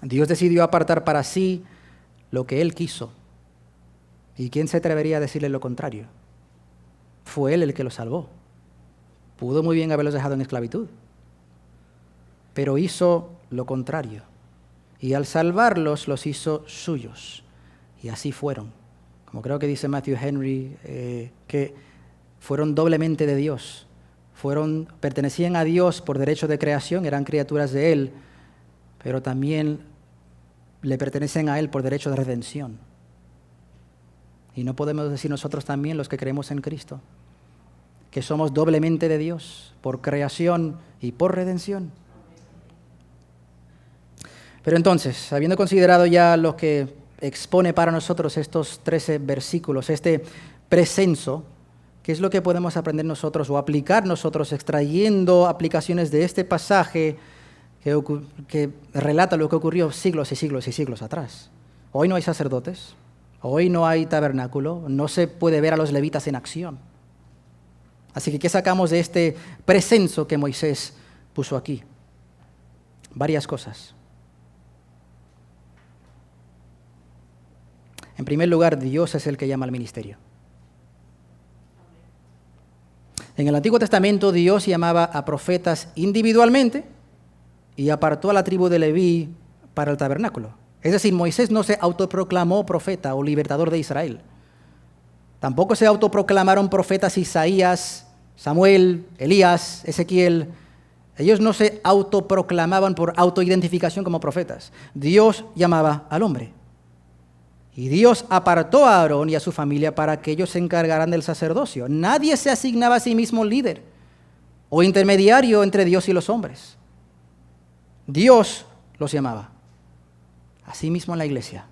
Dios decidió apartar para sí lo que Él quiso. ¿Y quién se atrevería a decirle lo contrario? Fue Él el que los salvó. Pudo muy bien haberlos dejado en esclavitud, pero hizo lo contrario. Y al salvarlos, los hizo suyos. Y así fueron. Como creo que dice Matthew Henry, que fueron doblemente de Dios. Pertenecían a Dios por derecho de creación, eran criaturas de Él, pero también le pertenecen a Él por derecho de redención. Y no podemos decir nosotros también, los que creemos en Cristo, que somos doblemente de Dios, por creación y por redención. Pero entonces, habiendo considerado ya lo que expone para nosotros estos 13 versículos, este precenso, ¿qué es lo que podemos aprender nosotros o aplicar nosotros extrayendo aplicaciones de este pasaje que relata lo que ocurrió siglos y siglos y siglos atrás? Hoy no hay sacerdotes, hoy no hay tabernáculo, no se puede ver a los levitas en acción. Así que, ¿qué sacamos de este precenso que Moisés puso aquí? Varias cosas. En primer lugar, Dios es el que llama al ministerio. En el Antiguo Testamento, Dios llamaba a profetas individualmente y apartó a la tribu de Leví para el tabernáculo. Es decir, Moisés no se autoproclamó profeta o libertador de Israel. Tampoco se autoproclamaron profetas Isaías, Samuel, Elías, Ezequiel. Ellos no se autoproclamaban por autoidentificación como profetas. Dios llamaba al hombre. Y Dios apartó a Aarón y a su familia para que ellos se encargaran del sacerdocio. Nadie se asignaba a sí mismo líder o intermediario entre Dios y los hombres. Dios los llamaba. Así mismo en la iglesia.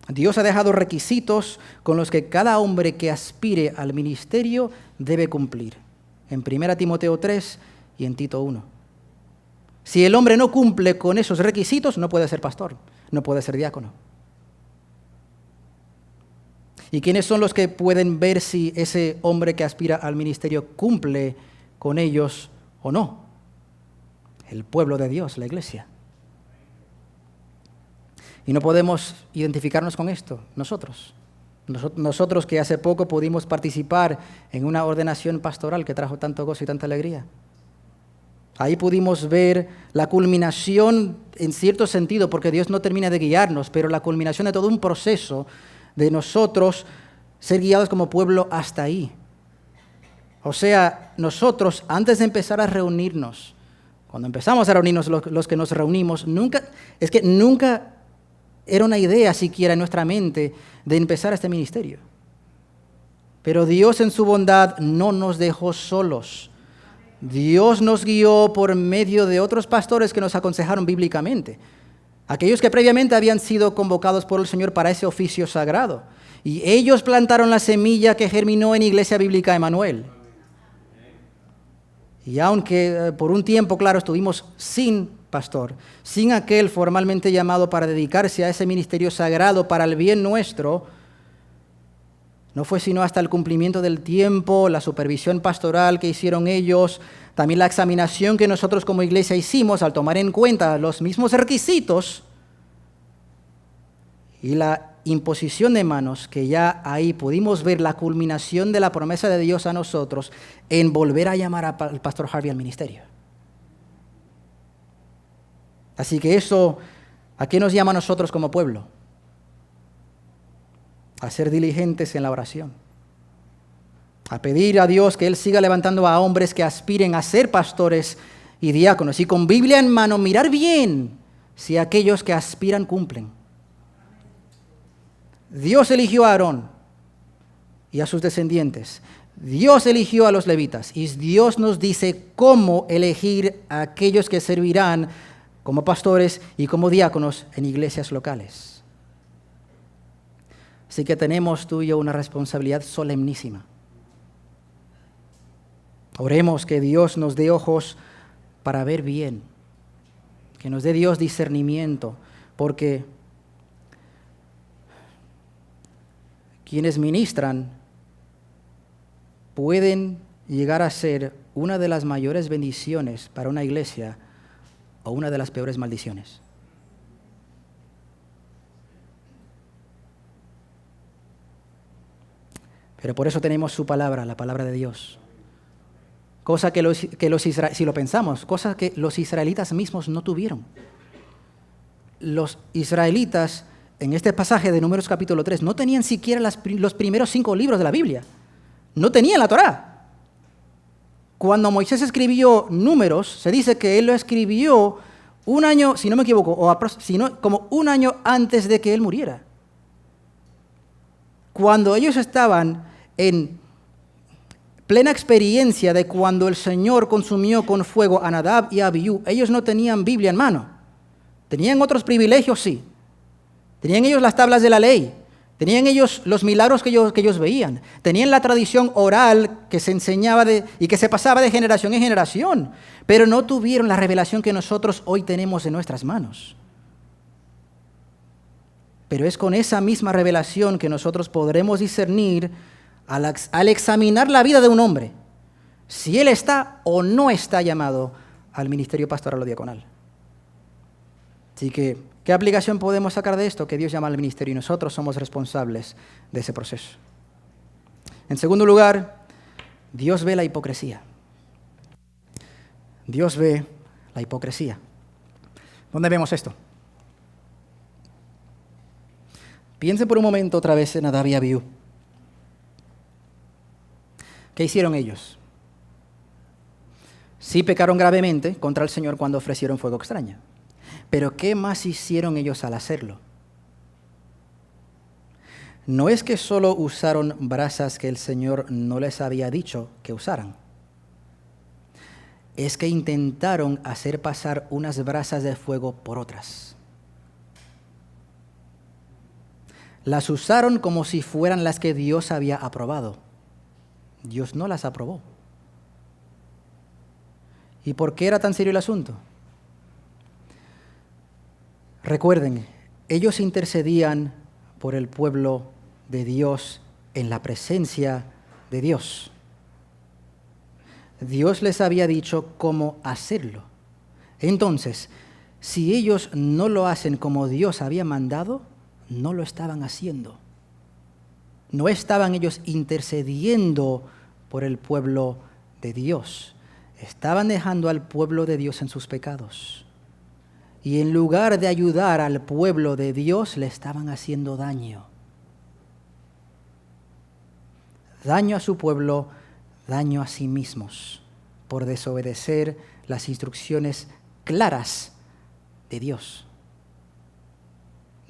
Dios ha dejado requisitos con los que cada hombre que aspire al ministerio debe cumplir. En 1 Timoteo 3 y en Tito 1. Si el hombre no cumple con esos requisitos, no puede ser pastor, no puede ser diácono. ¿Y quiénes son los que pueden ver si ese hombre que aspira al ministerio cumple con ellos o no? El pueblo de Dios, la iglesia. Y no podemos identificarnos con esto, nosotros. Nosotros que hace poco pudimos participar en una ordenación pastoral que trajo tanto gozo y tanta alegría. Ahí pudimos ver la culminación en cierto sentido, porque Dios no termina de guiarnos, pero la culminación de todo un proceso de nosotros ser guiados como pueblo hasta ahí. O sea, nosotros antes de empezar a reunirnos, cuando empezamos a reunirnos los que nos reunimos, nunca era una idea siquiera en nuestra mente de empezar este ministerio. Pero Dios en su bondad no nos dejó solos. Dios nos guió por medio de otros pastores que nos aconsejaron bíblicamente. Aquellos que previamente habían sido convocados por el Señor para ese oficio sagrado. Y ellos plantaron la semilla que germinó en Iglesia Bíblica Emanuel. Y aunque por un tiempo, claro, estuvimos sin pastor, sin aquel formalmente llamado para dedicarse a ese ministerio sagrado para el bien nuestro, no fue sino hasta el cumplimiento del tiempo, la supervisión pastoral que hicieron ellos, también la examinación que nosotros como iglesia hicimos al tomar en cuenta los mismos requisitos y la imposición de manos, que ya ahí pudimos ver la culminación de la promesa de Dios a nosotros en volver a llamar al pastor Harvey al ministerio. Así que eso, ¿a qué nos llama a nosotros como pueblo? A ser diligentes en la oración, a pedir a Dios que Él siga levantando a hombres que aspiren a ser pastores y diáconos, y con Biblia en mano mirar bien si aquellos que aspiran cumplen. Dios eligió a Aarón y a sus descendientes. Dios eligió a los levitas y Dios nos dice cómo elegir a aquellos que servirán como pastores y como diáconos en iglesias locales. Así que tenemos tú y yo una responsabilidad solemnísima. Oremos que Dios nos dé ojos para ver bien, que nos dé Dios discernimiento, porque quienes ministran pueden llegar a ser una de las mayores bendiciones para una iglesia o una de las peores maldiciones. Pero por eso tenemos su palabra, la palabra de Dios. Cosa que si lo pensamos, cosa que los israelitas mismos no tuvieron. Los israelitas, en este pasaje de Números capítulo 3, no tenían siquiera los primeros 5 libros de la Biblia. No tenían la Torá. Cuando Moisés escribió Números, se dice que él lo escribió un año, si no me equivoco, como un año antes de que él muriera. Cuando ellos estaban en plena experiencia de cuando el Señor consumió con fuego a Nadab y a Abiú, ellos no tenían Biblia en mano. Tenían otros privilegios, sí. Tenían ellos las tablas de la ley. Tenían ellos los milagros que ellos veían. Tenían la tradición oral que se enseñaba y que se pasaba de generación en generación. Pero no tuvieron la revelación que nosotros hoy tenemos en nuestras manos. Pero es con esa misma revelación que nosotros podremos discernir al examinar la vida de un hombre, si él está o no está llamado al ministerio pastoral o diaconal. Así que, ¿qué aplicación podemos sacar de esto? Que Dios llama al ministerio y nosotros somos responsables de ese proceso. En segundo lugar, Dios ve la hipocresía. Dios ve la hipocresía. ¿Dónde vemos esto? Piensen por un momento otra vez en Nadab y Abiú. ¿Qué hicieron ellos? Sí pecaron gravemente contra el Señor cuando ofrecieron fuego extraño. Pero ¿qué más hicieron ellos al hacerlo? No es que solo usaron brasas que el Señor no les había dicho que usaran. Es que intentaron hacer pasar unas brasas de fuego por otras. Las usaron como si fueran las que Dios había aprobado. Dios no las aprobó. ¿Y por qué era tan serio el asunto? Recuerden, ellos intercedían por el pueblo de Dios en la presencia de Dios. Dios les había dicho cómo hacerlo. Entonces, si ellos no lo hacen como Dios había mandado, no lo estaban haciendo. No estaban ellos intercediendo por el pueblo de Dios. Estaban dejando al pueblo de Dios en sus pecados. Y en lugar de ayudar al pueblo de Dios, le estaban haciendo daño. Daño a su pueblo, daño a sí mismos, por desobedecer las instrucciones claras de Dios.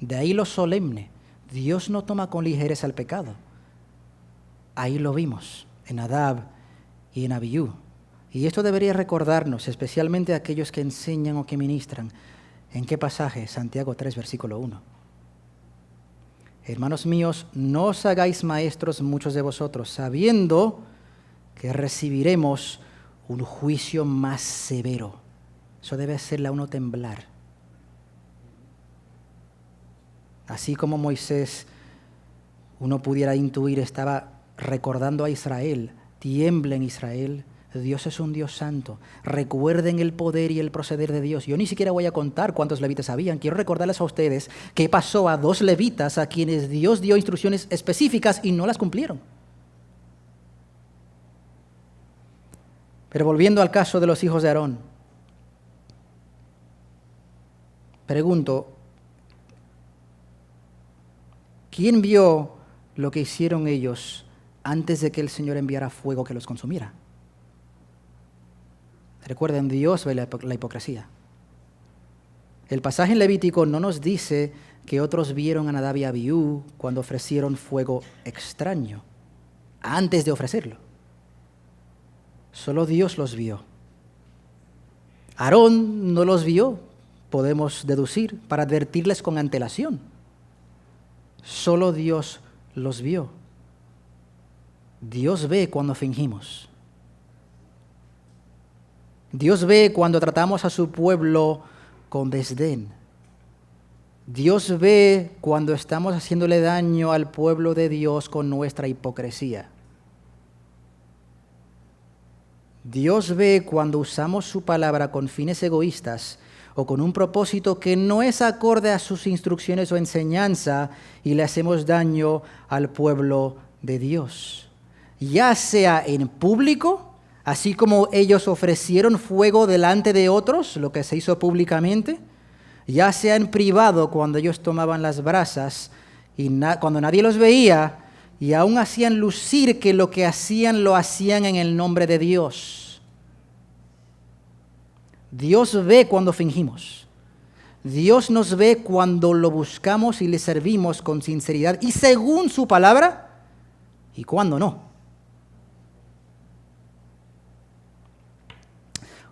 De ahí lo solemne. Dios no toma con ligereza el pecado. Ahí lo vimos en Nadab y en Abiú. Y esto debería recordarnos, especialmente a aquellos que enseñan o que ministran. ¿En qué pasaje? Santiago 3, versículo 1. Hermanos míos, no os hagáis maestros muchos de vosotros, sabiendo que recibiremos un juicio más severo. Eso debe hacerle a uno temblar. Así como Moisés, uno pudiera intuir, estaba recordando a Israel, tiemblen Israel, Dios es un Dios santo. Recuerden el poder y el proceder de Dios. Yo ni siquiera voy a contar cuántos levitas habían. Quiero recordarles a ustedes qué pasó a 2 levitas a quienes Dios dio instrucciones específicas y no las cumplieron. Pero volviendo al caso de los hijos de Aarón, pregunto, ¿quién vio lo que hicieron ellos antes de que el Señor enviara fuego que los consumiera? Recuerden, Dios ve la hipocresía. El pasaje en Levítico no nos dice que otros vieron a Nadab y Abiú cuando ofrecieron fuego extraño, antes de ofrecerlo. Solo Dios los vio. Aarón no los vio, podemos deducir, para advertirles con antelación. Solo Dios los vio. Dios ve cuando fingimos. Dios ve cuando tratamos a su pueblo con desdén. Dios ve cuando estamos haciéndole daño al pueblo de Dios con nuestra hipocresía. Dios ve cuando usamos su palabra con fines egoístas o con un propósito que no es acorde a sus instrucciones o enseñanza y le hacemos daño al pueblo de Dios. Ya sea en público, así como ellos ofrecieron fuego delante de otros, lo que se hizo públicamente, ya sea en privado, cuando ellos tomaban las brasas y cuando nadie los veía, y aún hacían lucir que lo que hacían lo hacían en el nombre de Dios. Dios ve cuando fingimos. Dios nos ve cuando lo buscamos y le servimos con sinceridad y según su palabra, y cuando no.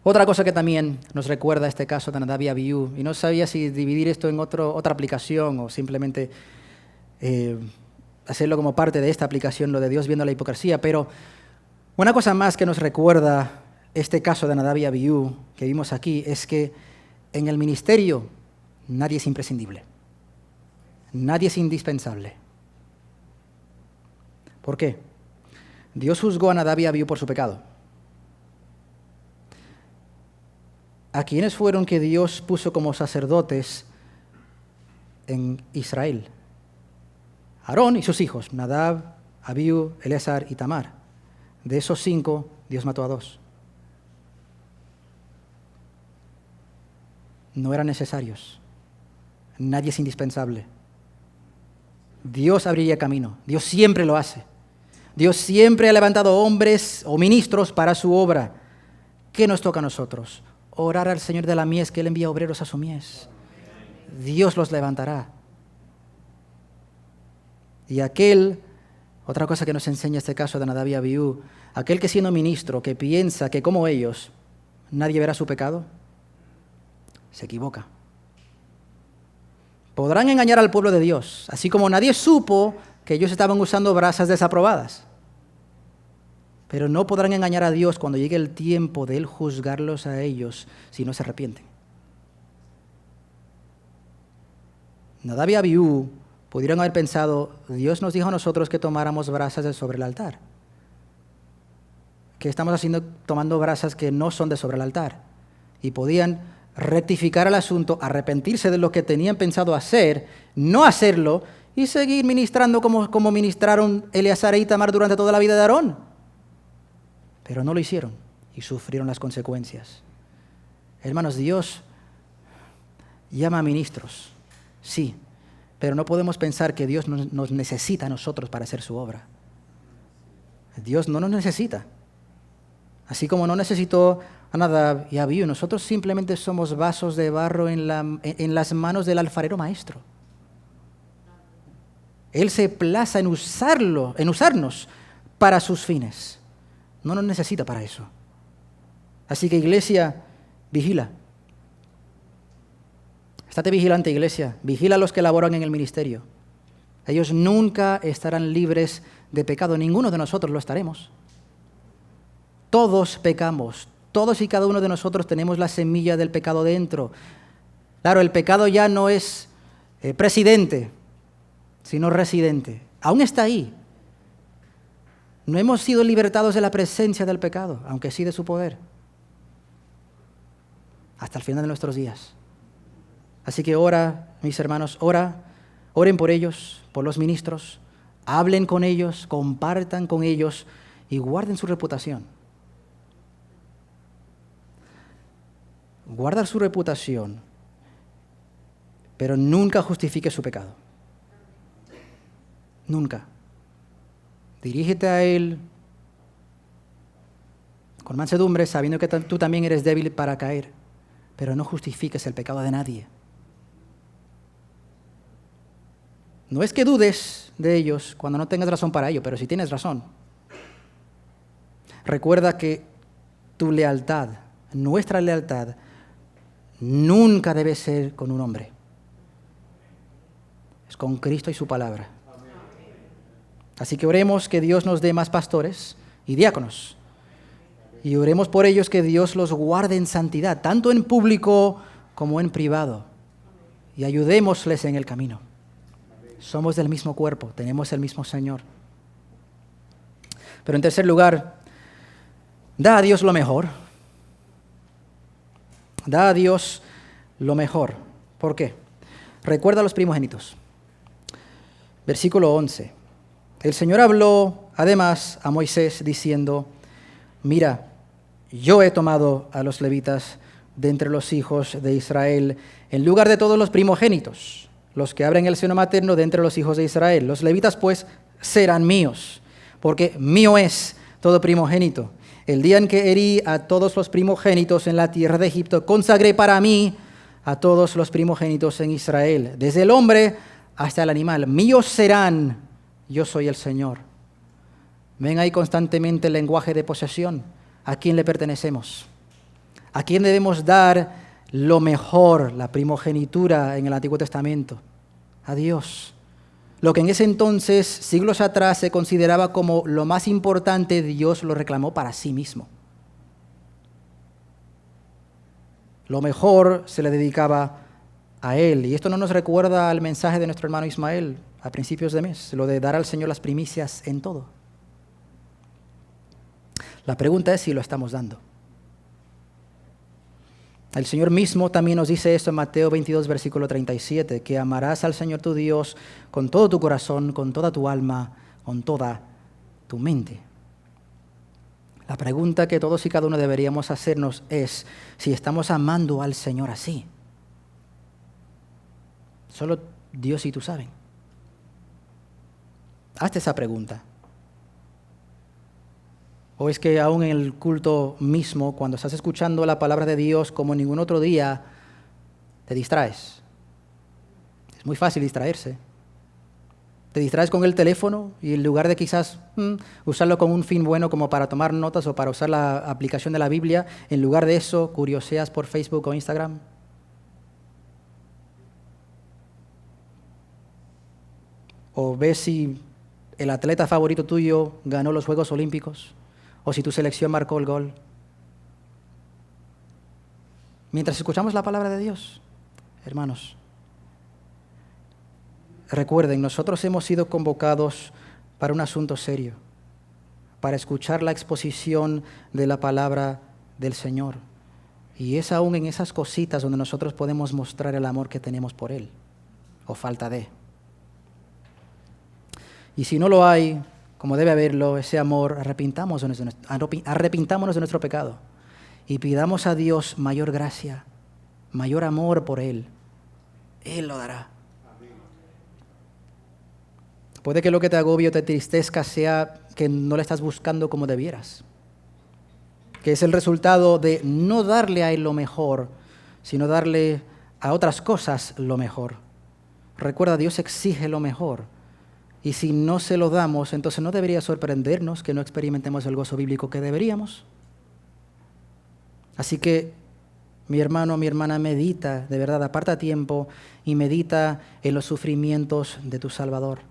Otra cosa que también nos recuerda este caso de Nadab y Abiú, y no sabía si dividir esto en otra aplicación o simplemente hacerlo como parte de esta aplicación, lo de Dios viendo la hipocresía, pero una cosa más que nos recuerda este caso de Nadab y Abiú que vimos aquí es que en el ministerio nadie es imprescindible, nadie es indispensable. ¿Por qué? Dios juzgó a Nadab y Abiú por su pecado. ¿A quiénes fueron que Dios puso como sacerdotes en Israel? Aarón y sus hijos, Nadab, Abiú, Eleazar y Tamar. De esos 5, Dios mató a 2. No eran necesarios. Nadie es indispensable. Dios abriría camino. Dios siempre lo hace. Dios siempre ha levantado hombres o ministros para su obra. ¿Qué nos toca a nosotros? Orar al Señor de la mies, que Él envía obreros a su mies. Dios los levantará. Y otra cosa que nos enseña este caso de Nadab y Abiú, aquel que siendo ministro, que piensa que como ellos, nadie verá su pecado, se equivoca. Podrán engañar al pueblo de Dios, así como nadie supo que ellos estaban usando brasas desaprobadas. Pero no podrán engañar a Dios cuando llegue el tiempo de Él juzgarlos a ellos si no se arrepienten. Nadab y Abiú pudieron haber pensado, Dios nos dijo a nosotros que tomáramos brasas de sobre el altar. ¿Qué estamos haciendo tomando brasas que no son de sobre el altar? Y podían rectificar el asunto, arrepentirse de lo que tenían pensado hacer, no hacerlo y seguir ministrando como ministraron Eleazar y Tamar durante toda la vida de Aarón. Pero no lo hicieron y sufrieron las consecuencias. Hermanos, Dios llama a ministros, sí, pero no podemos pensar que Dios nos necesita a nosotros para hacer su obra. Dios no nos necesita. Así como no necesitó a Nadab y a Abiú, nosotros simplemente somos vasos de barro en las manos del alfarero maestro. Él se plaza en usarnos para sus fines. No nos necesita para eso. Así que, iglesia, vigila. Estate vigilante, iglesia. Vigila a los que laboran en el ministerio. Ellos nunca estarán libres de pecado. Ninguno de nosotros lo estaremos. Todos pecamos. Todos y cada uno de nosotros tenemos la semilla del pecado dentro. Claro, el pecado ya no es presidente, sino residente. Aún está ahí. No hemos sido libertados de la presencia del pecado, aunque sí de su poder, hasta el final de nuestros días. Así que ora, mis hermanos, oren por ellos, por los ministros, hablen con ellos, compartan con ellos y guarden su reputación. Guarda su reputación, pero nunca justifique su pecado. Nunca. Dirígete a Él con mansedumbre, sabiendo que tú también eres débil para caer, pero no justifiques el pecado de nadie. No es que dudes de ellos cuando no tengas razón para ello, pero si tienes razón, recuerda que tu lealtad, nuestra lealtad, nunca debe ser con un hombre. Es con Cristo y su palabra. Así que oremos que Dios nos dé más pastores y diáconos. Y oremos por ellos que Dios los guarde en santidad, tanto en público como en privado. Y ayudémosles en el camino. Somos del mismo cuerpo, tenemos el mismo Señor. Pero en tercer lugar, da a Dios lo mejor. Da a Dios lo mejor. ¿Por qué? Recuerda a los primogénitos. Versículo 11. El Señor habló además a Moisés diciendo: mira, yo he tomado a los levitas de entre los hijos de Israel en lugar de todos los primogénitos, los que abren el seno materno de entre los hijos de Israel. Los levitas pues serán míos, porque mío es todo primogénito. El día en que herí a todos los primogénitos en la tierra de Egipto, consagré para mí a todos los primogénitos en Israel, desde el hombre hasta el animal. Míos serán, yo soy el Señor. Ven ahí constantemente el lenguaje de posesión. ¿A quién le pertenecemos? ¿A quién debemos dar lo mejor, la primogenitura en el Antiguo Testamento? A Dios. Lo que en ese entonces, siglos atrás, se consideraba como lo más importante, Dios lo reclamó para sí mismo. Lo mejor se le dedicaba a Él. Y esto no nos recuerda al mensaje de nuestro hermano Ismael a principios de mes, lo de dar al Señor las primicias en todo. La pregunta es si lo estamos dando. El Señor mismo también nos dice esto en Mateo 22, versículo 37, que amarás al Señor tu Dios con todo tu corazón, con toda tu alma, con toda tu mente. La pregunta que todos y cada uno deberíamos hacernos es si estamos amando al Señor así. Solo Dios y tú saben. Hazte esa pregunta. ¿O es que aún en el culto mismo, cuando estás escuchando la palabra de Dios como en ningún otro día, te distraes? Es muy fácil distraerse. Te distraes con el teléfono y en lugar de quizás usarlo con un fin bueno como para tomar notas o para usar la aplicación de la Biblia, en lugar de eso curioseas por Facebook o Instagram. O ves si el atleta favorito tuyo ganó los Juegos Olímpicos, o si tu selección marcó el gol. Mientras escuchamos la palabra de Dios, hermanos, recuerden, nosotros hemos sido convocados para un asunto serio, para escuchar la exposición de la palabra del Señor. Y es aún en esas cositas donde nosotros podemos mostrar el amor que tenemos por Él, o falta de. Y si no lo hay, como debe haberlo, ese amor, arrepintámonos de nuestro pecado y pidamos a Dios mayor gracia, mayor amor por Él. Él lo dará. Puede que lo que te agobie o te tristezca sea que no le estás buscando como debieras, que es el resultado de no darle a Él lo mejor, sino darle a otras cosas lo mejor. Recuerda, Dios exige lo mejor. Y si no se lo damos, entonces no debería sorprendernos que no experimentemos el gozo bíblico que deberíamos. Así que, mi hermano, mi hermana, medita, de verdad, aparta tiempo y medita en los sufrimientos de tu Salvador.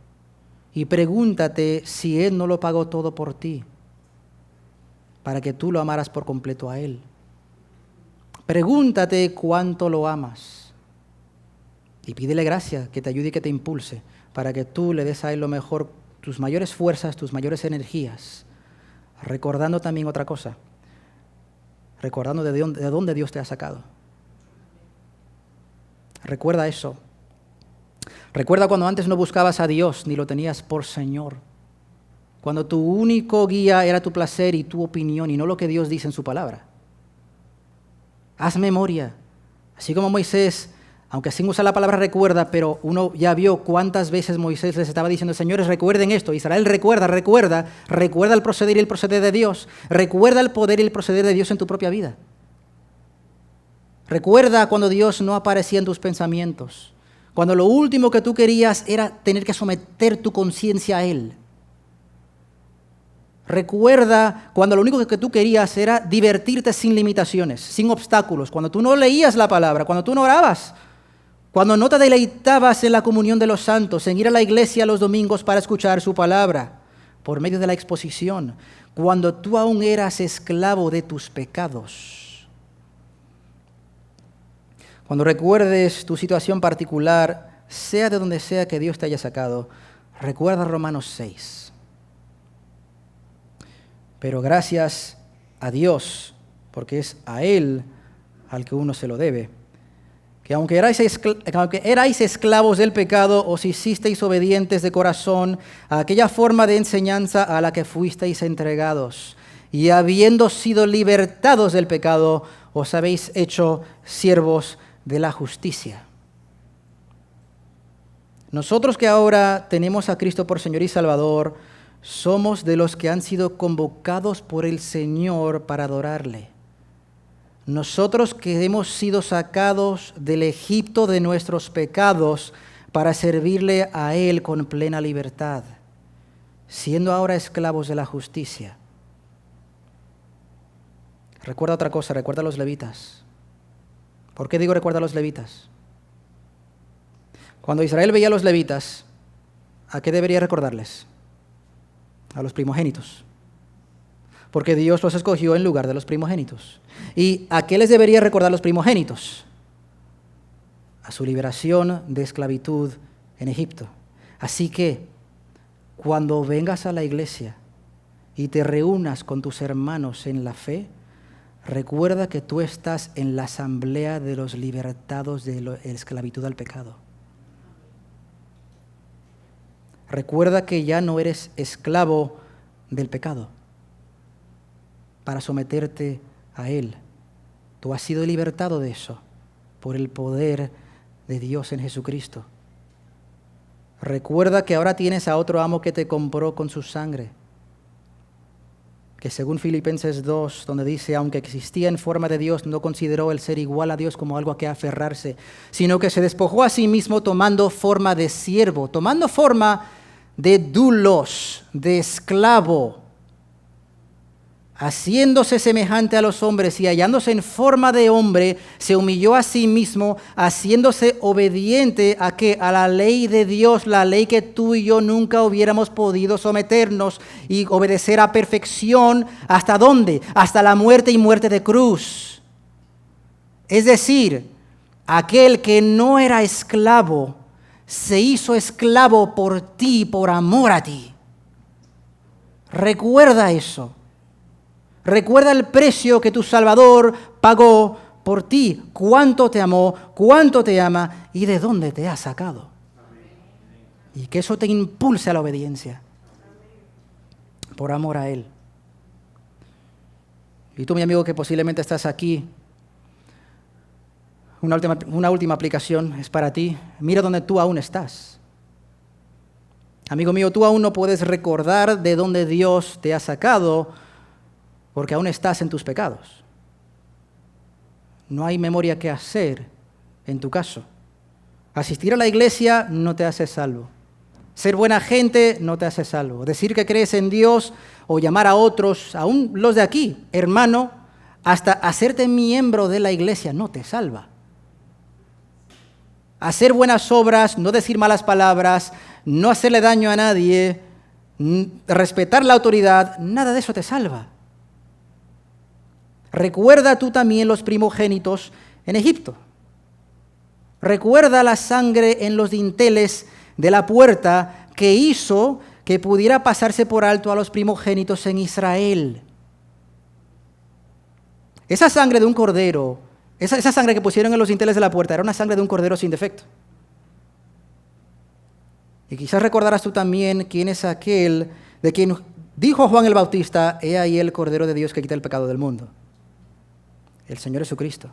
Y pregúntate si Él no lo pagó todo por ti, para que tú lo amaras por completo a Él. Pregúntate cuánto lo amas. Y pídele gracia que te ayude y que te impulse, para que tú le des a Él lo mejor tus mayores fuerzas, tus mayores energías, recordando también otra cosa, recordando de dónde Dios te ha sacado. Recuerda eso. Recuerda cuando antes no buscabas a Dios ni lo tenías por Señor. Cuando tu único guía era tu placer y tu opinión y no lo que Dios dice en su palabra. Haz memoria. Así como Moisés, aunque sin usar la palabra recuerda, pero uno ya vio cuántas veces Moisés les estaba diciendo, señores, recuerden esto. Israel, recuerda el proceder y el proceder de Dios. Recuerda el poder y el proceder de Dios en tu propia vida. Recuerda cuando Dios no aparecía en tus pensamientos. Cuando lo último que tú querías era tener que someter tu conciencia a Él. Recuerda cuando lo único que tú querías era divertirte sin limitaciones, sin obstáculos. Cuando tú no leías la palabra, cuando tú no orabas, cuando no te deleitabas en la comunión de los santos, en ir a la iglesia los domingos para escuchar su palabra, por medio de la exposición, cuando tú aún eras esclavo de tus pecados. Cuando recuerdes tu situación particular, sea de donde sea que Dios te haya sacado, recuerda Romanos 6. Pero gracias a Dios, porque es a Él al que uno se lo debe, que aunque erais esclavos del pecado, os hicisteis obedientes de corazón a aquella forma de enseñanza a la que fuisteis entregados, y habiendo sido libertados del pecado, os habéis hecho siervos de la justicia. Nosotros que ahora tenemos a Cristo por Señor y Salvador, somos de los que han sido convocados por el Señor para adorarle. Nosotros que hemos sido sacados del Egipto de nuestros pecados para servirle a Él con plena libertad, siendo ahora esclavos de la justicia. Recuerda otra cosa, recuerda a los levitas. ¿Por qué digo recuerda a los levitas? Cuando Israel veía a los levitas, ¿a qué debería recordarles? A los primogénitos, porque Dios los escogió en lugar de los primogénitos. ¿Y a qué les debería recordar los primogénitos? A su liberación de esclavitud en Egipto. Así que, cuando vengas a la iglesia y te reúnas con tus hermanos en la fe, recuerda que tú estás en la asamblea de los libertados de la esclavitud al pecado. Recuerda que ya no eres esclavo del pecado para someterte a él. Tú has sido libertado de eso por el poder de Dios en Jesucristo. Recuerda que ahora tienes a otro amo que te compró con su sangre. Que según Filipenses 2, donde dice, aunque existía en forma de Dios, no consideró el ser igual a Dios como algo a que aferrarse, sino que se despojó a sí mismo tomando forma de siervo, tomando forma de doulos, de esclavo, haciéndose semejante a los hombres y hallándose en forma de hombre, se humilló a sí mismo, haciéndose obediente a ¿qué? A la ley de Dios, la ley que tú y yo nunca hubiéramos podido someternos y obedecer a perfección. ¿Hasta dónde? Hasta la muerte y muerte de cruz. Es decir, aquel que no era esclavo, se hizo esclavo por ti, por amor a ti. Recuerda eso. Recuerda el precio que tu Salvador pagó por ti. Cuánto te amó, cuánto te ama y de dónde te ha sacado. Y que eso te impulse a la obediencia. Por amor a Él. Y tú, mi amigo, que posiblemente estás aquí, una última aplicación es para ti. Mira dónde tú aún estás. Amigo mío, tú aún no puedes recordar de dónde Dios te ha sacado porque aún estás en tus pecados. No hay memoria que hacer en tu caso. Asistir a la iglesia no te hace salvo. Ser buena gente no te hace salvo. Decir que crees en Dios o llamar a otros, aún los de aquí, hermano, hasta hacerte miembro de la iglesia no te salva. Hacer buenas obras, no decir malas palabras, no hacerle daño a nadie, respetar la autoridad, nada de eso te salva. Recuerda tú también los primogénitos en Egipto. Recuerda la sangre en los dinteles de la puerta que hizo que pudiera pasarse por alto a los primogénitos en Israel. Esa sangre de un cordero, esa sangre que pusieron en los dinteles de la puerta, era una sangre de un cordero sin defecto. Y quizás recordarás tú también quién es aquel de quien dijo Juan el Bautista: he ahí el Cordero de Dios que quita el pecado del mundo. El Señor Jesucristo.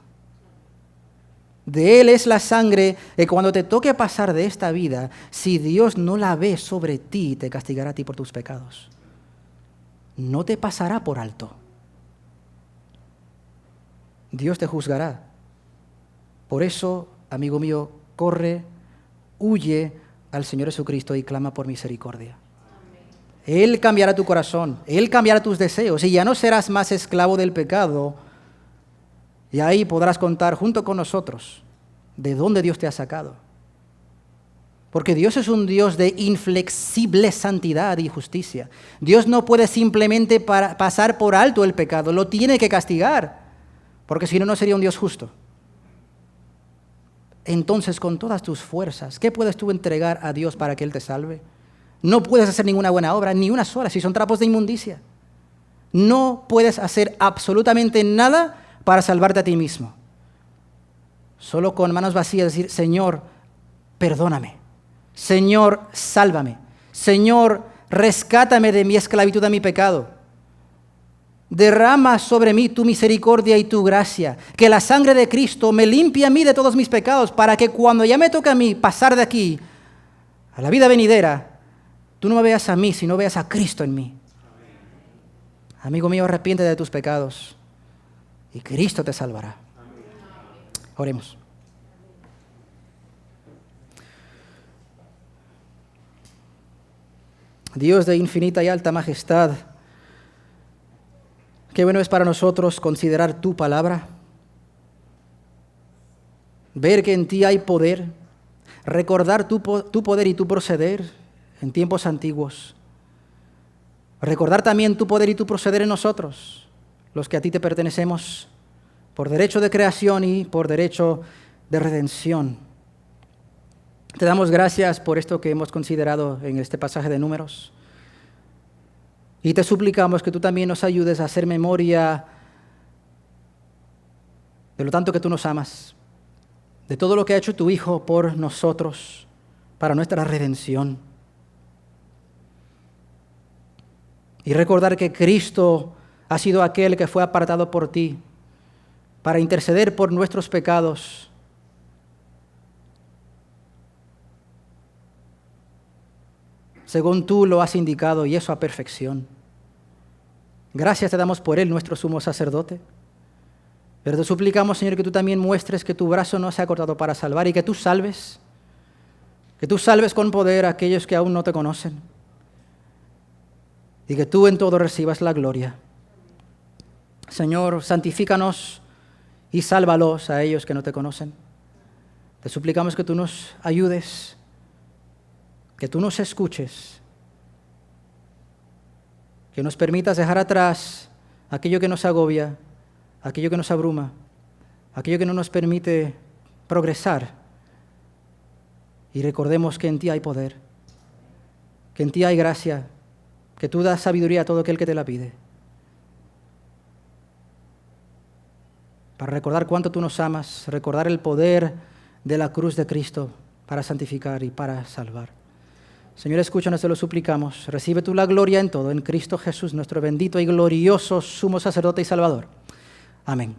De Él es la sangre que cuando te toque pasar de esta vida, si Dios no la ve sobre ti, te castigará a ti por tus pecados. No te pasará por alto. Dios te juzgará. Por eso, amigo mío, corre, huye al Señor Jesucristo y clama por misericordia. Él cambiará tu corazón, Él cambiará tus deseos y ya no serás más esclavo del pecado. Y ahí podrás contar junto con nosotros de dónde Dios te ha sacado. Porque Dios es un Dios de inflexible santidad y justicia. Dios no puede simplemente pasar por alto el pecado, lo tiene que castigar, porque si no, no sería un Dios justo. Entonces, con todas tus fuerzas, ¿qué puedes tú entregar a Dios para que Él te salve? No puedes hacer ninguna buena obra, ni una sola, si son trapos de inmundicia. No puedes hacer absolutamente nada para salvarte a ti mismo. Solo con manos vacías decir: Señor, perdóname. Señor, sálvame. Señor, rescátame de mi esclavitud a mi pecado. Derrama sobre mí tu misericordia y tu gracia. Que la sangre de Cristo me limpie a mí de todos mis pecados, para que cuando ya me toque a mí pasar de aquí a la vida venidera, tú no me veas a mí, sino veas a Cristo en mí. Amigo mío, arrepiéntete de tus pecados y Cristo te salvará. Oremos. Dios de infinita y alta majestad, qué bueno es para nosotros considerar tu palabra, ver que en ti hay poder, recordar tu poder y tu proceder en tiempos antiguos, recordar también tu poder y tu proceder en nosotros, los que a ti te pertenecemos, por derecho de creación y por derecho de redención. Te damos gracias por esto que hemos considerado en este pasaje de Números. Y te suplicamos que tú también nos ayudes a hacer memoria de lo tanto que tú nos amas, de todo lo que ha hecho tu Hijo por nosotros, para nuestra redención. Y recordar que Cristo ha sido aquel que fue apartado por ti para interceder por nuestros pecados. Según tú lo has indicado, y eso a perfección. Gracias te damos por Él, nuestro sumo sacerdote. Pero te suplicamos, Señor, que tú también muestres que tu brazo no se ha cortado para salvar y que tú salves con poder a aquellos que aún no te conocen. Y que tú en todo recibas la gloria. Señor, santifícanos y sálvalos a ellos que no te conocen. Te suplicamos que tú nos ayudes, que tú nos escuches, que nos permitas dejar atrás aquello que nos agobia, aquello que nos abruma, aquello que no nos permite progresar. Y recordemos que en ti hay poder, que en ti hay gracia, que tú das sabiduría a todo aquel que te la pide. Para recordar cuánto tú nos amas, recordar el poder de la cruz de Cristo para santificar y para salvar. Señor, escúchanos, te lo suplicamos. Recibe tú la gloria en todo, en Cristo Jesús, nuestro bendito y glorioso sumo sacerdote y salvador. Amén.